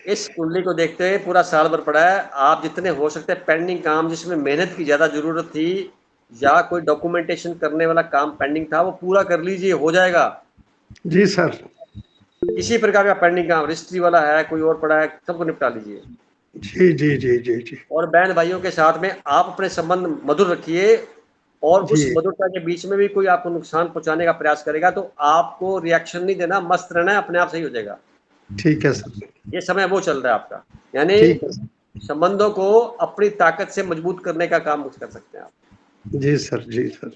इस कुंडली को देखते हुए पूरा साल भर पड़ा है। आप जितने हो सकते हैं पेंडिंग काम, जिसमें मेहनत की ज्यादा जरूरत थी या कोई डॉक्यूमेंटेशन करने वाला काम पेंडिंग था, वो पूरा कर लीजिए, हो जाएगा। जी सर। किसी प्रकार का पेंडिंग काम रजिस्ट्री वाला है, कोई और पड़ा है, सबको निपटा लीजिए। जी जी जी जी जी। और बहन भाइयों के साथ में आप अपने संबंध मधुर रखिए, और उस जी। मधुरता के बीच में भी कोई आपको नुकसान पहुंचाने का प्रयास करेगा तो आपको रिएक्शन नहीं देना, मस्त रहना है, अपने आप सही हो जाएगा। ठीक है सर। ये समय वो चल रहा है आपका, यानी ठीक है सर। संबंधों को अपनी ताकत से मजबूत करने का काम कर सकते हैं आप। जी सर, जी सर।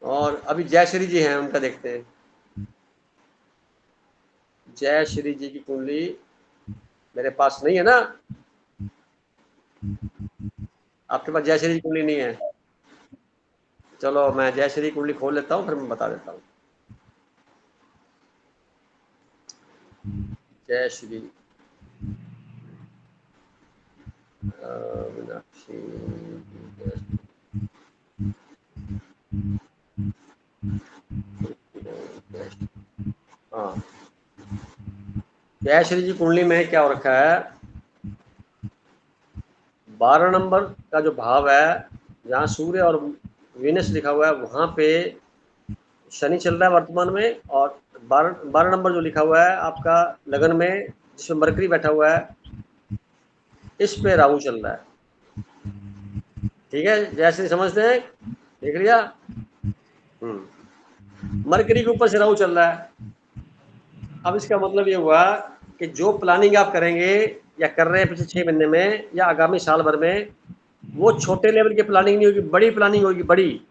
और अभी जयश्री जी हैं, उनका देखते हैं। जयश्री जी की कुंडली मेरे पास नहीं है ना, आपके पास जयश्री की कुंडली नहीं है? चलो मैं जयश्री की कुंडली खोल लेता हूँ, फिर मैं बता देता हूँ। जयश्री मीनाक्षी, हाँ, जयश्री जी कुंडली में क्या हो रखा है, 12 नंबर का जो भाव है जहाँ सूर्य और वीनस लिखा हुआ है वहां पे शनि चल रहा है वर्तमान में, और 12 नंबर जो लिखा हुआ है आपका लगन में जिसमें मरकरी बैठा हुआ है, इस पे राहु चल रहा है। ठीक है, जैसे समझते हैं, देख लिया। मरकरी के ऊपर से राहु चल रहा है। अब इसका मतलब ये हुआ कि जो प्लानिंग आप करेंगे या कर रहे हैं पिछले 6 महीने में या आगामी साल भर में, वो छोटे लेवल की प्लानिंग नहीं होगी, बड़ी प्लानिंग होगी, बड़ी।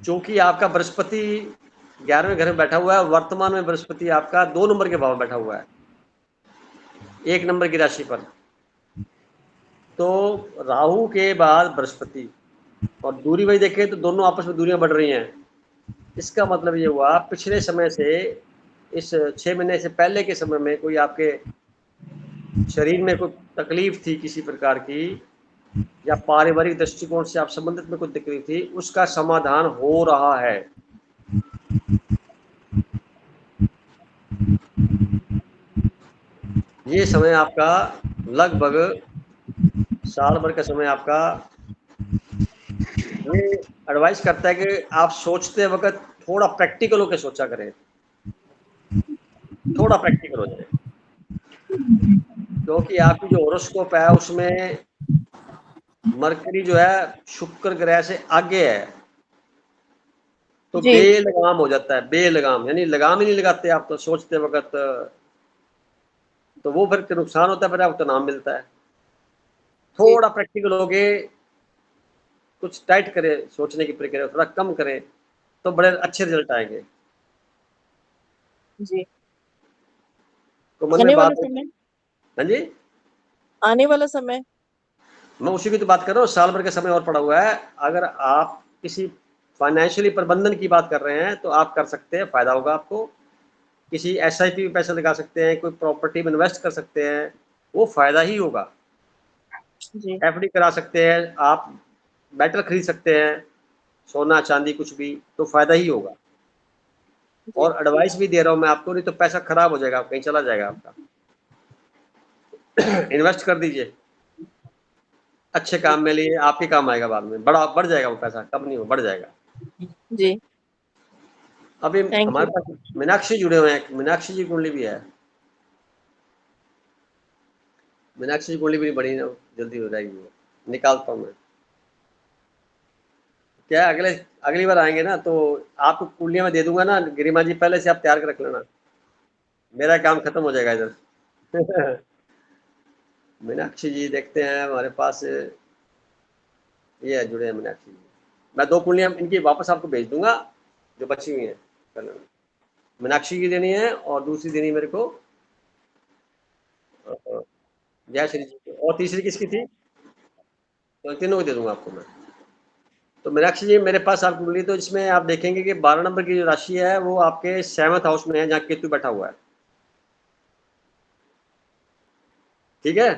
क्योंकि आपका बृहस्पति 11वें घर में बैठा हुआ है, वर्तमान में बृहस्पति आपका 2 नंबर के भाव में बैठा हुआ है, 1 नंबर की राशि पर। तो राहु के बाद बृहस्पति, और दूरी वही देखें तो दोनों आपस में दूरियां बढ़ रही हैं। इसका मतलब ये हुआ पिछले समय से, इस 6 महीने से पहले के समय में कोई आपके शरीर में कोई तकलीफ थी किसी प्रकार की, या पारिवारिक दृष्टिकोण से आप संबंधित में कोई तकलीफ थी, उसका समाधान हो रहा है। ये समय आपका लगभग साल भर का समय आपका ये एडवाइस करता है कि आप सोचते वक्त थोड़ा प्रैक्टिकल होकर सोचा करें, थोड़ा प्रैक्टिकल हो जाए, क्योंकि आपकी जो होरोस्कोप है उसमें मरकरी जो है शुक्र ग्रह से आगे है, तो जी। बेलगाम हो जाता है, बेलगाम यानी लगाम ही नहीं लगाते आप तो सोचते वक्त, तो वो फिर नुकसान होता है, फिर आपको नाम मिलता है। थोड़ा प्रैक्टिकल हो गए, कुछ टाइट करें सोचने की प्रक्रिया, थोड़ा कम करें तो बड़े अच्छे रिजल्ट आएंगे। जी। तो मन में आने वाला बात है। समय, हाँ जी, आने वाला समय। मैं उसी की तो बात कर रहा हूँ, साल भर का समय और पड़ा हुआ है। अगर आप किसी फाइनेंशियली प्रबंधन की बात कर रहे हैं तो आप कर सकते हैं, फायदा होगा आपको। किसी एसआईपी में पैसा लगा सकते हैं, कोई प्रॉपर्टी में इन्वेस्ट कर सकते हैं, वो फायदा ही होगा। जी। एफडी करा सकते हैं आप, मेटल खरीद सकते हैं, सोना चांदी कुछ भी, तो फायदा ही होगा। जी। और एडवाइस भी दे रहा हूँ मैं आपको, नहीं तो पैसा खराब हो जाएगा, कहीं चला जाएगा आपका। इन्वेस्ट कर दीजिए अच्छे काम में, लिए आपके काम आएगा, बाद में बड़ा बढ़ जाएगा वो पैसा, कम नहीं हो, बढ़ जाएगा। जी। अभी थैंक हमारे यू। पास मीनाक्षी जुड़े हुए हैं, मीनाक्षी जी कुंडली भी है। मीनाक्षी जी कुंडली भी बड़ी ना, जल्दी हो जाएगी वो, निकालता हूँ मैं। क्या अगली बार आएंगे ना तो आपको कुंडलियां में दे दूंगा ना गिरिमा जी, पहले से आप तैयार कर रख लेना, मेरा काम खत्म हो जाएगा इधर। मीनाक्षी जी देखते हैं हमारे पास, ये है जुड़े हैं मीनाक्षी जी। मैं 2 कुंडलियां इनकी वापस आपको भेज दूंगा जो बची हुई हैं। मीनाक्षी की देनी है और दूसरी देनी मेरे को जय श्री जी की। और तीसरी किसकी थी? तो तीनों को दे दूंगा आपको मैं। तो मीनाक्षी जी मेरे पास आप कुंडली, तो इसमें आप देखेंगे कि 12 नंबर की जो राशि है वो आपके 7th हाउस में है, जहाँ केतु बैठा हुआ है। ठीक है,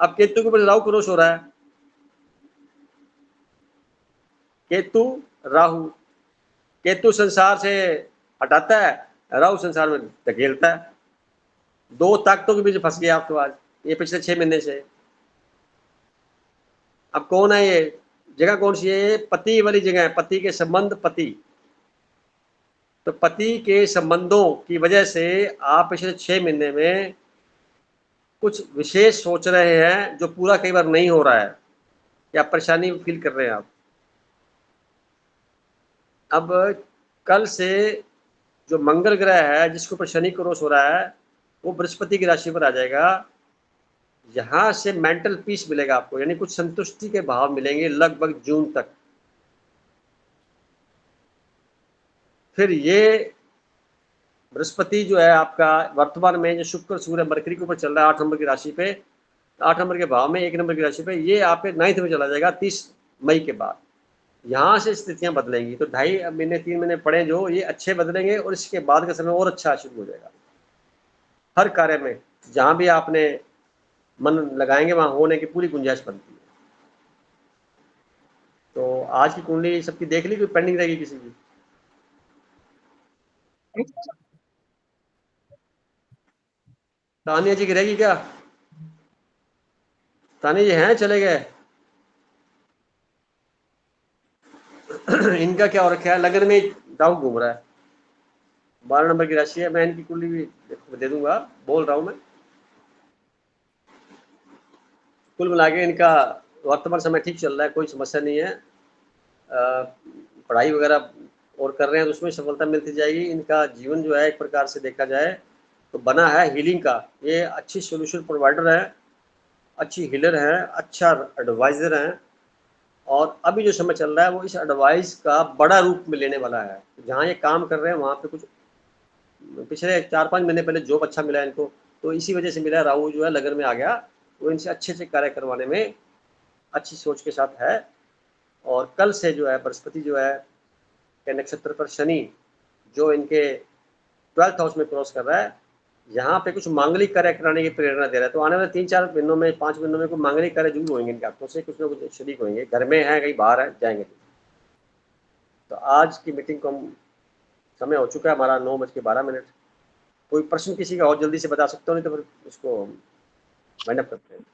अब केतु के ऊपर राहु क्रॉस हो रहा है, केतु राहु, केतु संसार से हटाता है, राहु संसार में धकेलता है। 2 ताकतों के बीच फंस गया आप तो आज, ये पिछले 6 महीने से। अब कौन है ये जगह, कौन सी है? ये पति वाली जगह है, पति के संबंध, पति। तो पति के संबंधों की वजह से आप पिछले 6 महीने में कुछ विशेष सोच रहे हैं जो पूरा कई बार नहीं हो रहा है, या परेशानी फील कर रहे हैं आप। अब कल से जो मंगल ग्रह है जिसके ऊपर शनि क्रॉस हो रहा है, वो बृहस्पति की राशि पर आ जाएगा। यहाँ से मेंटल पीस मिलेगा आपको, यानी कुछ संतुष्टि के भाव मिलेंगे लगभग जून तक। फिर ये बृहस्पति जो है आपका वर्तमान में जो शुक्र सूर्य मरकरी के ऊपर चल रहा है 8 नंबर की राशि पे, 8 नंबर के भाव में 1 नंबर की राशि पे, ये आपके 9th में चला जाएगा 30 मई के बाद। यहाँ से स्थितियां बदलेंगी, तो 2.5 महीने 3 महीने पड़े जो, ये अच्छे बदलेंगे और इसके बाद का समय और अच्छा शुरू हो जाएगा। हर कार्य में जहां भी आपने मन लगाएंगे वहां होने की पूरी गुंजाइश बनती है। तो आज की कुंडली सबकी देख ली, कोई पेंडिंग रहेगी किसी की? तानिया जी की रहेगी क्या? तानिया जी हैं, चले गए? इनका क्या हो रखा है, लगन में राहु घूम रहा है, 12 नंबर की राशि है। मैं इनकी कुंडली भी दे दूंगा, बोल रहा हूं मैं। कुल मिला के इनका वर्तमान समय ठीक चल रहा है, कोई समस्या नहीं है। पढ़ाई वगैरह और कर रहे हैं तो उसमें सफलता मिलती जाएगी। इनका जीवन जो है एक प्रकार से देखा जाए तो बना है हीलिंग का, ये अच्छी सोल्यूशन प्रोवाइडर है, अच्छी हीलर है, अच्छा एडवाइजर है। और अभी जो समय चल रहा है वो इस एडवाइस का बड़ा रूप में लेने वाला है। जहाँ ये काम कर रहे हैं वहाँ पे कुछ पिछले 4-5 महीने पहले जॉब अच्छा मिला है इनको, तो इसी वजह से मिला है। राहु जो है लगन में आ गया, वो इनसे अच्छे से कार्य करवाने में अच्छी सोच के साथ है। और कल से जो है बृहस्पति जो है के नक्षत्र पर शनि जो इनके 12th हाउस में क्रॉस कर रहा है, यहाँ पे कुछ मांगलिक कार्य कराने की प्रेरणा दे रहा है। तो आने वाले 3-4 महीनों में 5 महीनों में कोई मांगलिक कार्य जरूर होंगे इनके हाथों से, कुछ ना कुछ शरीक होंगे, घर में है कहीं बाहर है जाएंगे। तो आज की मीटिंग को हम, समय हो चुका है हमारा 9:12। कोई प्रश्न किसी का और जल्दी से बता सकते हो, नहीं तो फिर उसको वाइंड अप करते हैं।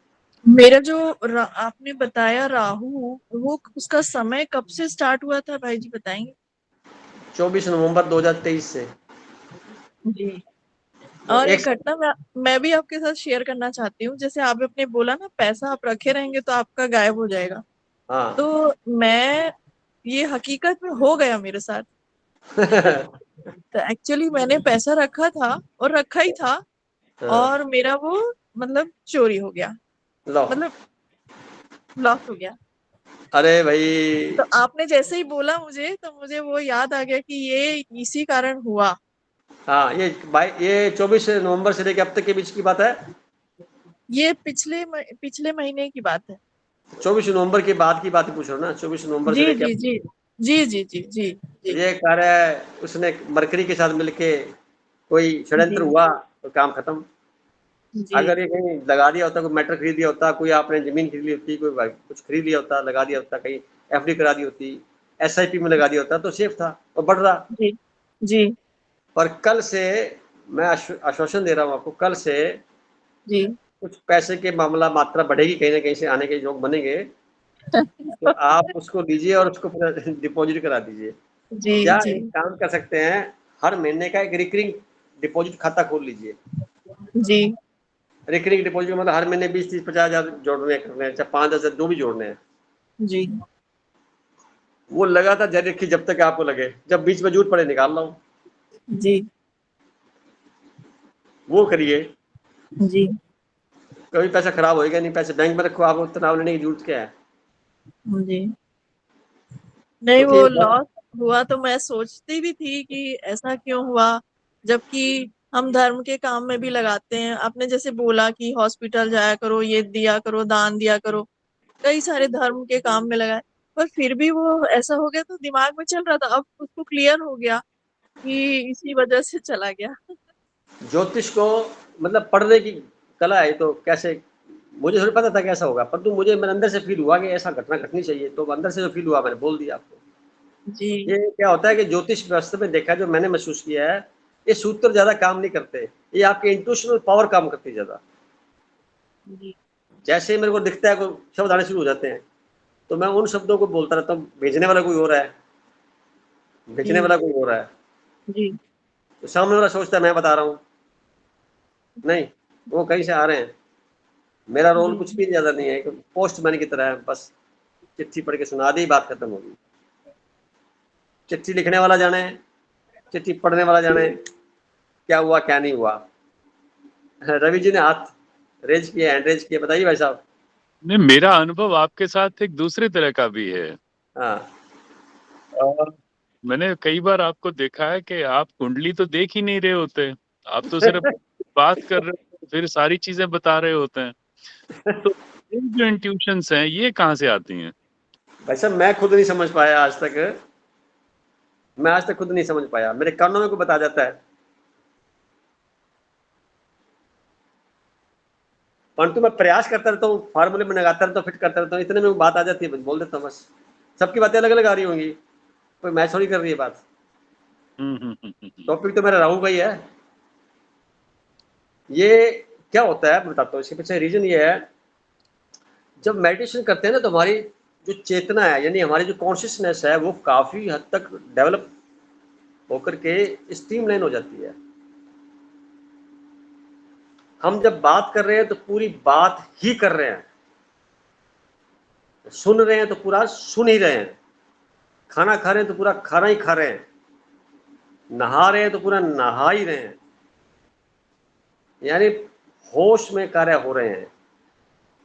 मेरा जो आपने बताया राहु, वो उसका समय कब से स्टार्ट हुआ था भाई जी, बताएंगे? 24 नवंबर 2023 से। जी। तो और एक एक घटना मैं भी आपके साथ शेयर करना चाहती हूँ। जैसे आपने बोला ना, पैसा आप रखे रहेंगे तो आपका गायब हो जाएगा। हाँ तो मैं, ये हकीकत में हो गया मेरे साथ। तो एक्चुअली मैंने पैसा रखा था और रखा ही था, और मेरा वो मतलब चोरी हो गया, लो, मतलब लॉस हो गया। अरे भाई, तो आपने जैसे ही बोला मुझे, तो मुझे वो याद आ गया कि ये इसी कारण हुआ। हाँ ये 24 नवंबर से लेकर अब तक के बीच की बात है। ये पिछले महीने की बात है। 24 नवंबर के बाद की बात पूछ रहा हूँ ना, 24 नवंबर से जी लेकर जी जी जी जी जी जी जी ये कार्य उसने मरकरी के साथ मिलके कोई षड्यंत्र जी हुआ तो काम खत्म। जी अगर ये कहीं लगा दिया होता, कोई मैटर खरीद दिया होता, कोई आपने जमीन खरीद ली होती, कोई कुछ खरीद लिया होता, लगा दिया होता, कहीं एफडी करा दी होती, एसआईपी में लगा दिया होता तो सेफ था और बढ़ रहा। जी जी पर कल से मैं आश्वासन दे रहा हूँ आपको, कल से जी कुछ पैसे के मामला मात्रा बढ़ेगी, कहीं ना कहीं से आने के योग बनेंगे। तो आप उसको लीजिए और उसको डिपॉजिट करा दीजिए, जी या जी एक काम कर सकते हैं, हर महीने का एक रिकरिंग डिपॉजिट खाता खोल लीजिए। जी रिकरिंग डिपॉजिट मतलब हर महीने 20, 30, 50,000 जोड़ने करने हैं, चाहे 5,000 जो भी जोड़ने हैं, जी वो लगातार जारी रखिए जब तक आपको लगे, जब बीच में जरूरत पड़े निकाल लो, जी वो करिए। जी कभी पैसा खराब होएगा नहीं, पैसे बैंक में रखो, आपको तनाव लेने की जरूरत क्या है। जी। नहीं, तो वो एक बात, लॉस हुआ तो मैं सोचती भी थी कि ऐसा क्यों हुआ, जबकि हम धर्म के काम में भी लगाते हैं। आपने जैसे बोला कि हॉस्पिटल जाया करो, ये दिया करो, दान दिया करो, कई सारे धर्म के काम में लगाए, पर फिर भी वो ऐसा हो गया। तो दिमाग में चल रहा था, अब उसको क्लियर हो गया कि इसी वजह से चला गया। ज्योतिष को मतलब पढ़ने की कला है, तो कैसे, मुझे थोड़ी पता था कैसा होगा, परंतु मुझे मेरे अंदर से फील हुआ कि ऐसा घटना घटनी चाहिए, तो अंदर से जो फील हुआ मैंने बोल दिया आपको। जी ये क्या होता है कि ज्योतिष व्यवस्था में देखा, जो मैंने महसूस किया है, ये सूत्र ज्यादा काम नहीं करते, ये आपके इंट्यूशनल पावर काम करती है ज्यादा। जी जैसे ही मेरे को दिखता है कोई शब्द आने शुरू हो जाते हैं, तो मैं उन शब्दों को बोलता रहता हूँ, भेजने वाला कोई और है, भेजने वाला कोई और है। जी तो सामने वाला सोचता है मैं बता रहा हूँ, नहीं, वो कहीं से आ रहे हैं। मेरा रोल जी कुछ भी ज्यादा नहीं है, पोस्टमैन की तरह है, बस चिट्ठी पढ़ के सुना दी, बात खत्म होगी। चिट्ठी लिखने वाला जाने, चिट्ठी पढ़ने वाला जाने क्या हुआ क्या नहीं हुआ। रवि जी ने हाथ रेज किया, हैंड रेज किया, बताइए भाई साहब। नहीं, मेरा अनुभव आपके साथ एक दूसरे तरह का भी है। हाँ और मैंने कई बार आपको देखा है कि आप कुंडली तो देख ही नहीं रहे होते, आप तो सिर्फ बात कर रहे हो, फिर सारी चीजें बता रहे होते हैं। तो ये जो इंट्यूशंस हैं, ये कहाँ से आती हैं? भाई साहब, मैं खुद नहीं समझ पाया आज तक, मैं आज तक खुद नहीं समझ पाया, मेरे कानों में कोई बता जाता है, परंतु मैं प्रयास करता रहता हूँ, फार्मूले में लगाता रहता हूँ, फिट करता रहता हूँ, इतने में बात आ जाती है, बोल देता हूँ बस। सबकी बातें अलग अलग आ रही होंगी, कोई मैच थोड़ी कर रही है बात। टॉपिक तो मेरा राहु का ही है। ये क्या होता है मैं बताता हूँ, इसके पीछे रीजन ये है, जब मेडिटेशन करते हैं ना, तो हमारी जो चेतना है, यानी हमारी जो कॉन्शियसनेस है, वो काफी हद तक डेवलप होकर के स्ट्रीमलाइन हो जाती है। हम जब बात कर रहे हैं तो पूरी बात ही कर रहे हैं, सुन रहे हैं तो पूरा सुन ही रहे हैं, खाना खा रहे हैं तो पूरा खाना ही खा रहे हैं, नहा रहे हैं तो पूरा नहा ही रहे हैं, यानी होश में कार्य हो रहे हैं।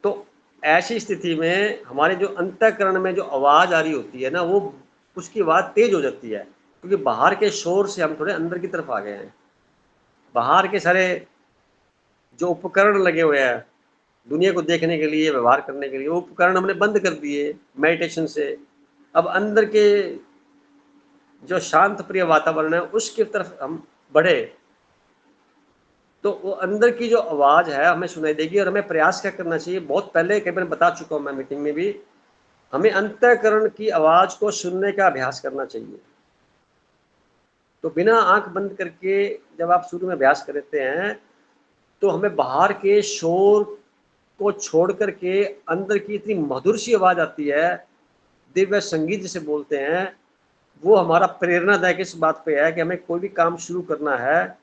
तो ऐसी स्थिति में हमारे जो अंतःकरण में जो आवाज आ रही होती है ना, वो उसकी आवाज तेज हो जाती है, क्योंकि बाहर के शोर से हम थोड़े अंदर की तरफ आ गए हैं। बाहर के सारे जो उपकरण लगे हुए हैं, दुनिया को देखने के लिए, व्यवहार करने के लिए, वो उपकरण हमने बंद कर दिए मेडिटेशन से। अब अंदर के जो शांत प्रिय वातावरण है उसकी तरफ हम बढ़े, तो वो अंदर की जो आवाज है हमें सुनाई देगी। और हमें प्रयास क्या करना चाहिए, बहुत पहले कई बार बता चुका हूं मैं मीटिंग में भी, हमें अंतःकरण की आवाज को सुनने का अभ्यास करना चाहिए। तो बिना आंख बंद करके जब आप शुरू में अभ्यास करते हैं तो हमें बाहर के शोर को छोड़ करके अंदर की इतनी मधुर सी आवाज आती है, दिव्य संगीत जिसे बोलते हैं, वो हमारा प्रेरणादायक इस बात पे है कि हमें कोई भी काम शुरू करना है,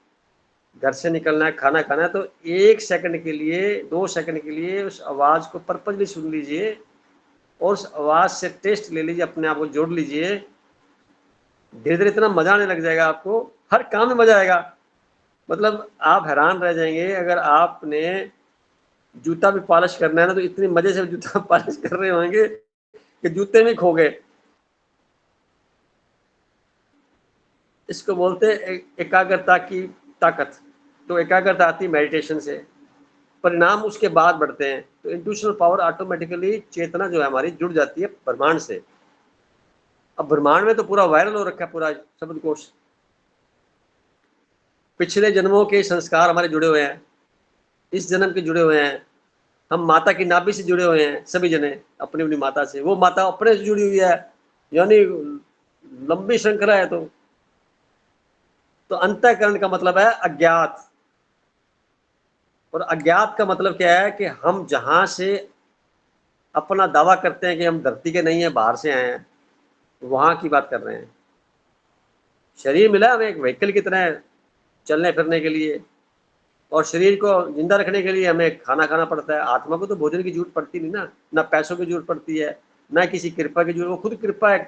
घर से निकलना है, खाना खाना है, तो 1 सेकंड के लिए, 2 सेकंड के लिए उस आवाज को पर्पजली सुन लीजिए और उस आवाज से टेस्ट ले लीजिए, अपने आप को जोड़ लीजिए। धीरे धीरे इतना मजा आने लग जाएगा आपको, हर काम में मजा आएगा। मतलब आप हैरान रह जाएंगे, अगर आपने जूता भी पॉलिश करना है ना, तो इतनी मजे से जूता पॉलिश कर रहे होंगे कि जूते में खो गए। इसको बोलते हैं एकाग्रता की ताकत। तो एकाग्रता आती मेडिटेशन से, परिणाम उसके बाद बढ़ते हैं। तो इंट्यूशनल पावर ऑटोमेटिकली, चेतना जो है हमारी जुड़ जाती है ब्रह्मांड से। अब ब्रह्मांड में तो पूरा वायरल हो रखा है पूरा शब्दकोश, पिछले जन्मों के संस्कार हमारे जुड़े हुए हैं, इस जन्म के जुड़े हुए हैं, हम माता की नाभि से जुड़े हुए हैं सभी जने, अपनी अपनी माता से, वो माता अपने से जुड़ी हुई है, यानी लंबी श्रृंखला है। तो अंतःकरण का मतलब है अज्ञात, और अज्ञात का मतलब क्या है कि हम जहां से अपना दावा करते हैं कि हम धरती के नहीं है, बाहर से आए हैं, वहां की बात कर रहे हैं। शरीर मिला हमें एक व्हीकल की तरह चलने फिरने के लिए, और शरीर को जिंदा रखने के लिए हमें खाना खाना पड़ता है। आत्मा को तो भोजन की जरूरत पड़ती नहीं ना पैसों की जरूरत पड़ती है, ना किसी कृपा की जरूरत, वो खुद कृपा है।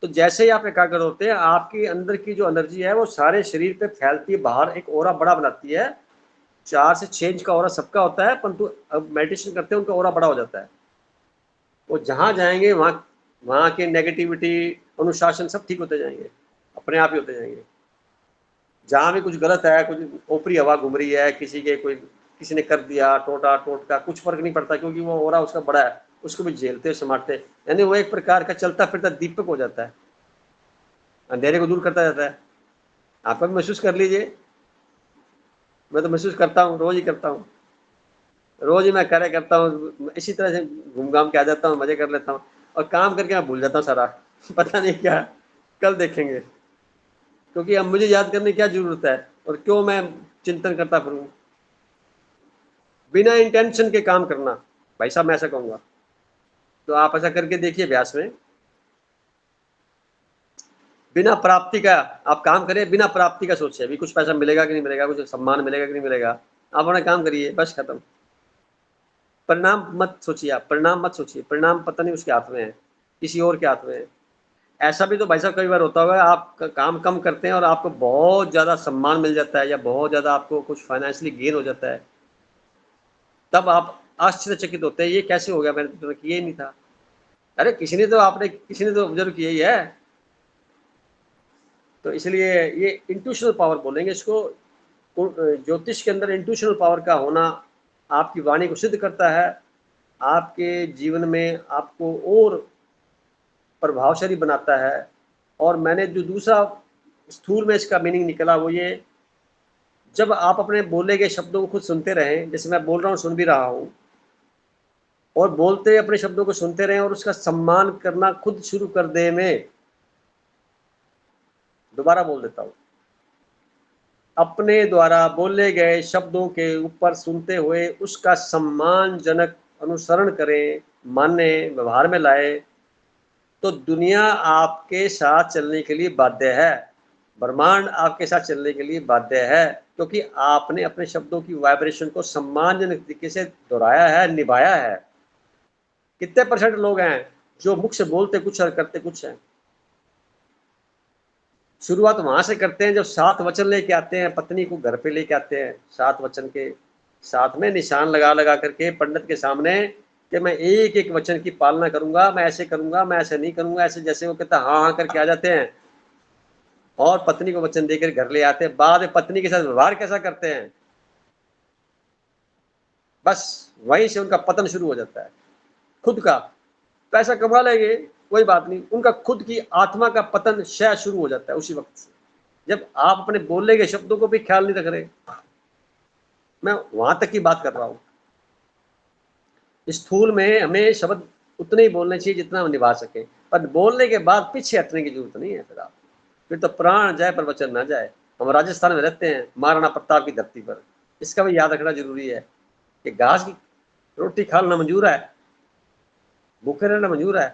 तो जैसे ही आप एकाग्र होते हैं, आपकी अंदर की जो एनर्जी है वो सारे शरीर पे फैलती है, बाहर एक ओरा बड़ा बनाती है। 4 से 6 इंच का ओरा सबका होता है, परंतु अब मेडिटेशन करते हैं उनका ओरा बड़ा हो जाता है। वो जहां जाएंगे वहां के नेगेटिविटी, अनुशासन सब ठीक होते जाएंगे, अपने आप ही होते जाएंगे। जहां भी कुछ गलत है, कुछ ऊपरी हवा घूम रही है, किसी ने कर दिया टोटका, कुछ फर्क नहीं पड़ता, क्योंकि वो ओरा उसका बड़ा है, उसको भी झेलते समाटते, यानी वो एक प्रकार का चलता फिरता दीपक हो जाता है, अंधेरे को दूर करता जाता है। आप भी महसूस कर लीजिए, मैं तो महसूस करता हूँ, रोज ही करता हूँ, रोज ही मैं कार्य करता हूँ, इसी तरह से घूम घाम के आ जाता हूँ, मजे कर लेता हूँ, और काम करके मैं भूल जाता हूँ सारा पता नहीं क्या, कल देखेंगे, क्योंकि अब मुझे याद करने की क्या जरूरत है, और क्यों मैं चिंतन करता फिरूं। बिना इंटेंशन के काम करना, भाई साहब मैं ऐसा कहूंगा। तो आप ऐसा करके देखिए अभ्यास में, बिना प्राप्ति का आप काम करें, बिना प्राप्ति का सोचे अभी कुछ पैसा मिलेगा कि नहीं मिलेगा, कुछ सम्मान मिलेगा कि नहीं मिलेगा, आप अपना काम करिए, बस खत्म। परिणाम मत सोचिए, आप परिणाम मत सोचिए, परिणाम पता नहीं उसके हाथ में है, किसी और के हाथ में है। ऐसा भी तो भाई साहब कई बार होता होगा, आप काम कम करते हैं और आपको बहुत ज्यादा सम्मान मिल जाता है, या बहुत ज्यादा आपको कुछ फाइनेंशियली गेन हो जाता है, तब आप आश्चर्यचकित होते हैं, ये कैसे हो गया, मैंने तो किया ही नहीं था। अरे किसी ने तो ऑब्जर्व किया ही है। तो इसलिए ये इंट्यूशनल पावर बोलेंगे इसको। ज्योतिष के अंदर इंट्यूशनल पावर का होना आपकी वाणी को सिद्ध करता है, आपके जीवन में आपको और प्रभावशाली बनाता है। और मैंने जो दूसरा स्थूल में इसका मीनिंग निकला वो ये, जब आप अपने बोले गए शब्दों को खुद सुनते रहें, जैसे मैं बोल रहा हूँ, सुन भी रहा हूँ, और बोलते अपने शब्दों को सुनते रहें और उसका सम्मान करना खुद शुरू कर दे। में दोबारा बोल देता हूँ, अपने द्वारा बोले गए शब्दों के ऊपर सुनते हुए उसका सम्मानजनक अनुसरण करें, माने, व्यवहार में लाए, तो दुनिया आपके साथ चलने के लिए बाध्य है, ब्रह्मांड आपके साथ चलने के लिए बाध्य है, क्योंकि आपने अपने शब्दों की वाइब्रेशन को सम्मानजनक तरीके से दोहराया है, निभाया है। कितने % लोग हैं जो मुख से बोलते कुछ और करते कुछ है। शुरुआत वहां से करते हैं जब 7 वचन लेके आते हैं, पत्नी को घर पे लेके आते हैं, 7 वचन के साथ में निशान लगा लगा करके पंडित के सामने कि मैं एक एक वचन की पालना करूंगा, मैं ऐसे करूंगा, मैं ऐसे नहीं करूंगा, ऐसे, जैसे वो कहता हाँ हाँ करके आ जाते हैं, और पत्नी को वचन देकर घर ले आते हैं। बाद में पत्नी के साथ व्यवहार कैसा करते हैं, बस वहीं से उनका पतन शुरू हो जाता है। खुद का पैसा कमा लेंगे कोई बात नहीं, उनका खुद की आत्मा का पतन शायद शुरू हो जाता है उसी वक्त से, जब आप अपने बोलने के शब्दों को भी ख्याल नहीं रख रहे। मैं वहां तक की बात कर रहा हूं। स्थूल में हमें शब्द उतने ही बोलने चाहिए जितना हम निभा सके, पर बोलने के बाद पीछे हटने की जरूरत नहीं है। फिर तो प्राण जाए पर वचन ना जाए। हम राजस्थान में रहते हैं, महाराणा प्रताप की धरती पर। इसका भी याद रखना जरूरी है कि घास की रोटी खाना मंजूर है, भूखे रहना मंजूर है,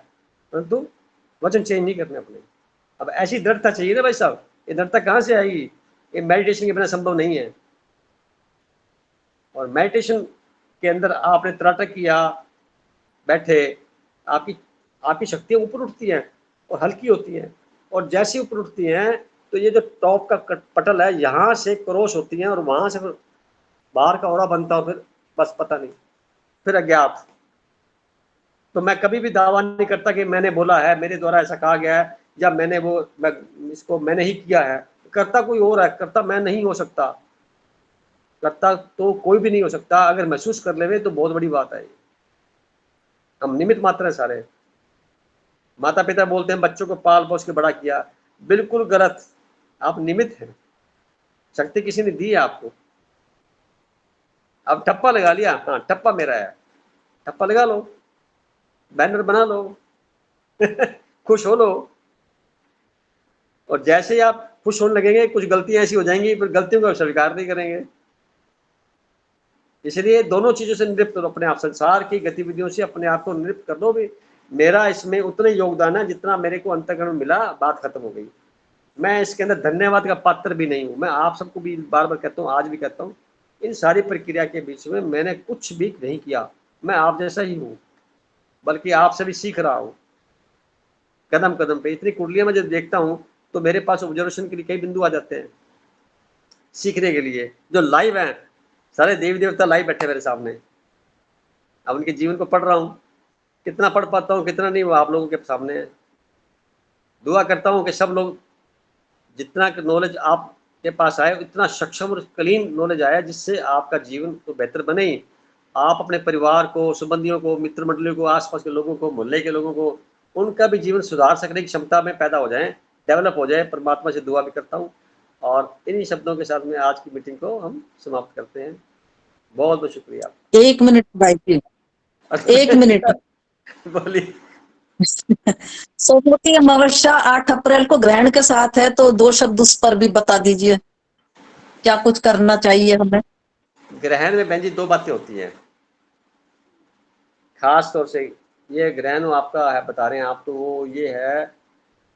परंतु वचन चेंज नहीं करने अपने। अब ऐसी दृढ़ता चाहिए ना भाई साहब। ये दृढ़ता कहाँ से आएगी? ये मेडिटेशन के बिना संभव नहीं है। और मेडिटेशन के अंदर आपने त्राटक किया, बैठे, आपकी शक्तियां ऊपर उठती हैं और हल्की होती हैं, और जैसे ऊपर उठती हैं तो ये जो टॉप का पटल है यहाँ से क्रॉस होती हैं और वहां से फिर बाहर का औरा बनता हो, फिर बस पता नहीं, फिर अज्ञात। तो मैं कभी भी दावा नहीं करता कि मैंने बोला है, मेरे द्वारा ऐसा कहा गया है, या मैंने ही किया है। करता कोई और है, करता मैं नहीं हो सकता, करता तो कोई भी नहीं हो सकता। अगर महसूस कर लेवे तो बहुत बड़ी बात है। हम निमित्त मात्र है सारे। माता पिता बोलते हैं बच्चों को पाल पोस के बड़ा किया, बिल्कुल गलत। आप निमित्त हैं, शक्ति किसी ने दी है आपको। अब ठप्पा लगा लिया, हाँ ठप्पा मेरा है, ठप्पा लगा लो, बैनर बना लो खुश हो लो। और जैसे ही आप खुश होने लगेंगे, कुछ गलतियां ऐसी हो जाएंगी, फिर गलतियों को स्वीकार नहीं करेंगे। इसलिए दोनों चीजों से निवृत्त करो अपने आप। संसार की गतिविधियों से अपने आप को निवृत्त कर दो। भी मेरा इसमें उतना योगदान है जितना मेरे को अंतःकरण मिला, बात खत्म हो गई। मैं इसके अंदर धन्यवाद का पात्र भी नहीं हूं। मैं आप सबको भी बार बार कहता हूं, आज भी कहता हूं, इन सारी प्रक्रिया के बीच में मैंने कुछ भी नहीं किया। मैं आप जैसा ही हूं, बल्कि आपसे भी सीख रहा हूं कदम कदम पे। इतनी कुंडलियां मैं जब देखता हूं तो मेरे पास ऑब्जर्वेशन के लिए कई बिंदु आ जाते हैं सीखने के लिए, जो लाइव हैं। सारे देवी देवता लाइव बैठे मेरे सामने। अब उनके जीवन को पढ़ रहा हूं, कितना पढ़ पाता हूं कितना नहीं, वो आप लोगों के सामने है। दुआ करता हूं कि सब लोग, जितना नॉलेज आपके पास आए, इतना सक्षम और क्लीन नॉलेज आया जिससे आपका जीवन तो बेहतर बने ही, आप अपने परिवार को, संबंधियों को, मित्र मंडलियों को, आसपास के लोगों को, मोहल्ले के लोगों को, उनका भी जीवन सुधार सकने की क्षमता में पैदा हो जाए, डेवलप हो जाए। परमात्मा से दुआ भी करता हूँ। और इन्हीं शब्दों के साथ में आज की मीटिंग को हम समाप्त करते हैं। बहुत बहुत शुक्रिया। 1 मिनट भाई जी, 1 मिनट बोलिए। सोमवती अमावस्या 8 अप्रैल को ग्रहण के साथ है, तो 2 शब्द उस पर भी बता दीजिए, क्या कुछ करना चाहिए हमें? ग्रहण में बहन जी 2 बातें होती हैं खास तौर से। ये ग्रहण आपका है, बता रहे हैं आप, तो वो ये है,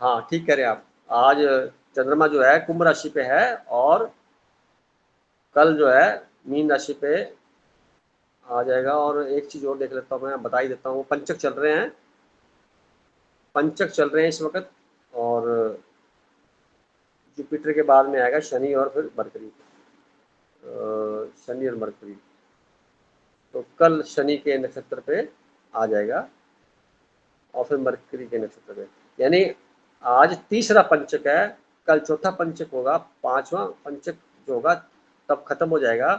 हाँ ठीक कह रहे हैं आप। आज चंद्रमा जो है कुंभ राशि पे है, और कल जो है मीन राशि पे आ जाएगा। और एक चीज और देख लेता हूँ, मैं बता ही देता हूँ। पंचक चल रहे हैं, पंचक चल रहे हैं इस वक्त, और जुपिटर के बाद में आएगा शनि और फिर मरकरी, शनि और मरकरी। तो कल शनि के नक्षत्र पे आ जाएगा और फिर मरकरी के नक्षत्र पे, यानी आज तीसरा पंचक है, कल चौथा पंचक होगा, 5वां पंचक जो होगा तब खत्म हो जाएगा।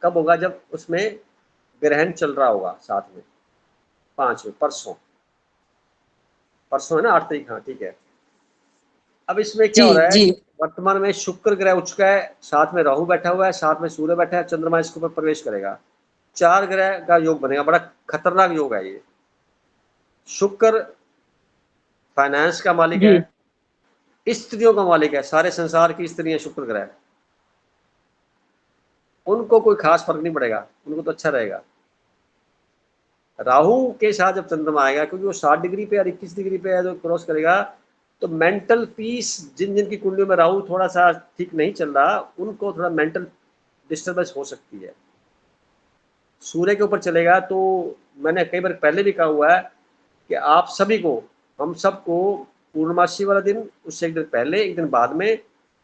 कब होगा? जब उसमें ग्रहण चल रहा होगा साथ में, 5वें, परसों है ना, 8 तारीख, हाँ ठीक है। अब इसमें क्या हो रहा है, वर्तमान में शुक्र ग्रह उच्च का है, साथ में राहु बैठा हुआ है, साथ में सूर्य बैठा है, चंद्रमा इसके ऊपर प्रवेश करेगा। 4 ग्रह का योग बनेगा, बड़ा खतरनाक योग है ये। शुक्र फाइनेंस का मालिक है, स्त्रियों का मालिक है, सारे संसार की स्त्रियां शुक्र ग्रह, उनको कोई खास फर्क नहीं पड़ेगा, उनको तो अच्छा रहेगा। राहु के साथ जब चंद्रमा आएगा, क्योंकि वो 60 डिग्री पे और 21 डिग्री पे है, जो क्रॉस करेगा, तो मेंटल पीस, जिन जिन की कुंडलियों में राहु थोड़ा सा ठीक नहीं चल रहा, उनको थोड़ा मेंटल डिस्टर्बेंस हो सकती है। सूर्य के ऊपर चलेगा तो मैंने कई बार पहले भी कहा हुआ है कि आप सभी को, हम सबको पूर्णमासी वाला दिन, उससे एक दिन पहले, एक दिन बाद में,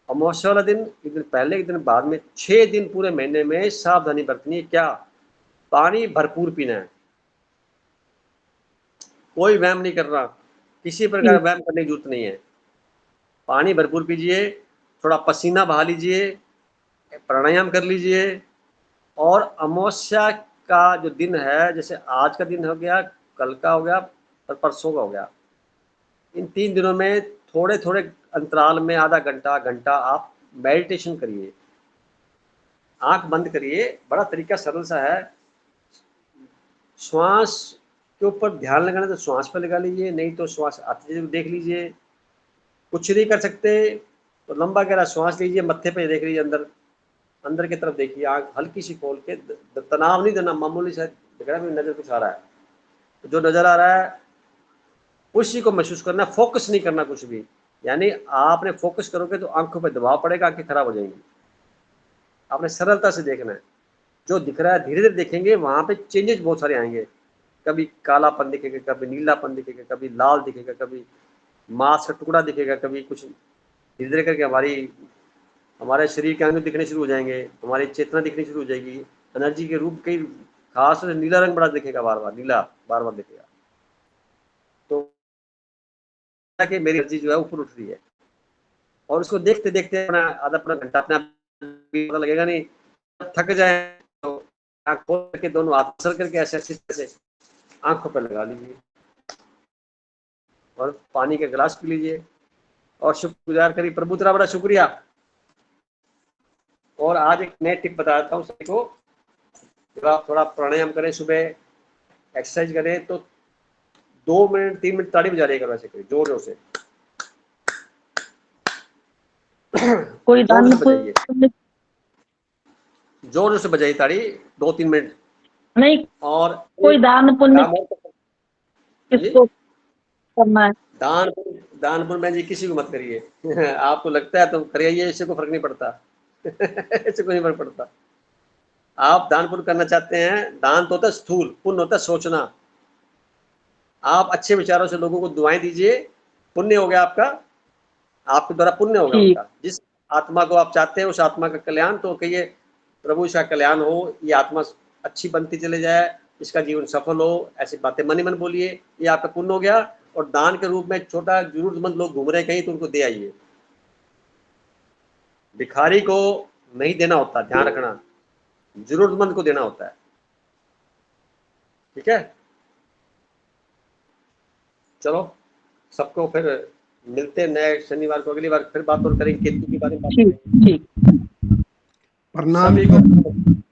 अमावस्या वाला दिन एक दिन पहले, एक दिन बाद में, 6 दिन पूरे महीने में सावधानी बरतनी है। क्या? पानी भरपूर पीना है, कोई वहम नहीं कर रहा, किसी प्रकार वहम करने की जरूरत नहीं है। पानी भरपूर पीजिए, थोड़ा पसीना बहा लीजिए, प्राणायाम कर लीजिए, और अमावस्या का जो दिन है, जैसे आज का दिन हो गया, कल का हो गया और परसों का हो गया, इन 3 दिनों में थोड़े थोड़े अंतराल में आधा घंटा घंटा आप मेडिटेशन करिए, आंख बंद करिए। बड़ा तरीका सरल सा है। श्वास के ऊपर ध्यान लगाना तो श्वास पर लगा लीजिए, नहीं तो श्वास आते हुए देख लीजिए। कुछ नहीं कर सकते तो लंबा गहरा श्वास लीजिए, मत्थे पे देख लीजिए, अंदर अंदर की तरफ देखिए, आंख हल्की सी खोल के। तनाव नहीं देना, मामूली सा दिख रहा है मेरी नजर कुछ आ रहा है, तो जो नजर आ रहा है उसी को महसूस करना, फोकस नहीं करना कुछ भी। यानी आपने फोकस करोगे तो आंखों पे दबाव पड़ेगा, आंखें खराब हो जाएंगी। आपने सरलता से देखना है, जो दिख रहा है धीरे धीरे देखेंगे, वहां पे चेंजेस बहुत सारे आएंगे। कभी कालापन दिखेगा, कभी नीलापन दिखेगा, कभी लाल दिखेगा, कभी मांस का टुकड़ा दिखेगा, कभी कुछ। धीरे धीरे करके हमारे शरीर के अंग दिखने शुरू हो जाएंगे, हमारी चेतना दिखनी शुरू हो जाएगी, एनर्जी के रूप कई खास नीला रंग बड़ा दिखेगा, बार बार नीला बार बार दिखेगा। तो कि मेरी एनर्जी जो है ऊपर उठ रही है, और उसको देखते देखते अपना आधा अपना घंटा अपने आप पता लगेगा नहीं। थक जाए तो आंख खोल करके दोनों हाथ सर करके ऐसे आंखों पर लगा लीजिए और पानी का गिलास पी लीजिए और शुक्रगुजार करिए, प्रभु तेरा बड़ा शुक्रिया। और आज एक नए टिप बताता हूँ सभी को, जब आप थोड़ा प्राणायाम करें, सुबह एक्सरसाइज करें तो 2 मिनट 3 मिनट ताड़ी बजा करो, ऐसे करिए जोर जोर से। कोई दान बजाइए, पुण्य जोर जोर से बजाइए ताड़ी 2-3 मिनट। नहीं, और कोई दान पुण्य किसको करना है? दान पुण्य बहन जी किसी को मत करिए। आपको लगता है तो करिए, इससे कोई फर्क नहीं पड़ता। इससे कोई नहीं फर्क पड़ता। आप दान पुण्य करना चाहते हैं, दान तो होता है स्थूल, पुण्य होता है सोचना। आप अच्छे विचारों से लोगों को दुआएं दीजिए, पुण्य हो गया आपका, आपके द्वारा पुण्य होगा उनका। जिस आत्मा को आप चाहते हैं उस आत्मा का कल्याण, तो कहिए प्रभु इसका कल्याण हो, ये आत्मा अच्छी बनती चले जाए, इसका जीवन सफल हो, ऐसी बातें मन ही मन बोलिए, ये आपका पुण्य हो गया। और दान के रूप में छोटा जरूरतमंद लोग घूम रहे कहीं तो उनको दे आइए। भिखारी को नहीं देना होता, ध्यान रखना, जरूरतमंद को देना होता है। ठीक है, चलो सबको फिर मिलते हैं नए शनिवार को, अगली बार फिर बात और करेंगे केतु के बारे में। ठीक। प्रणाम सभी को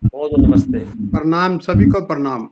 बहुत नमस्ते। प्रणाम, सभी को प्रणाम।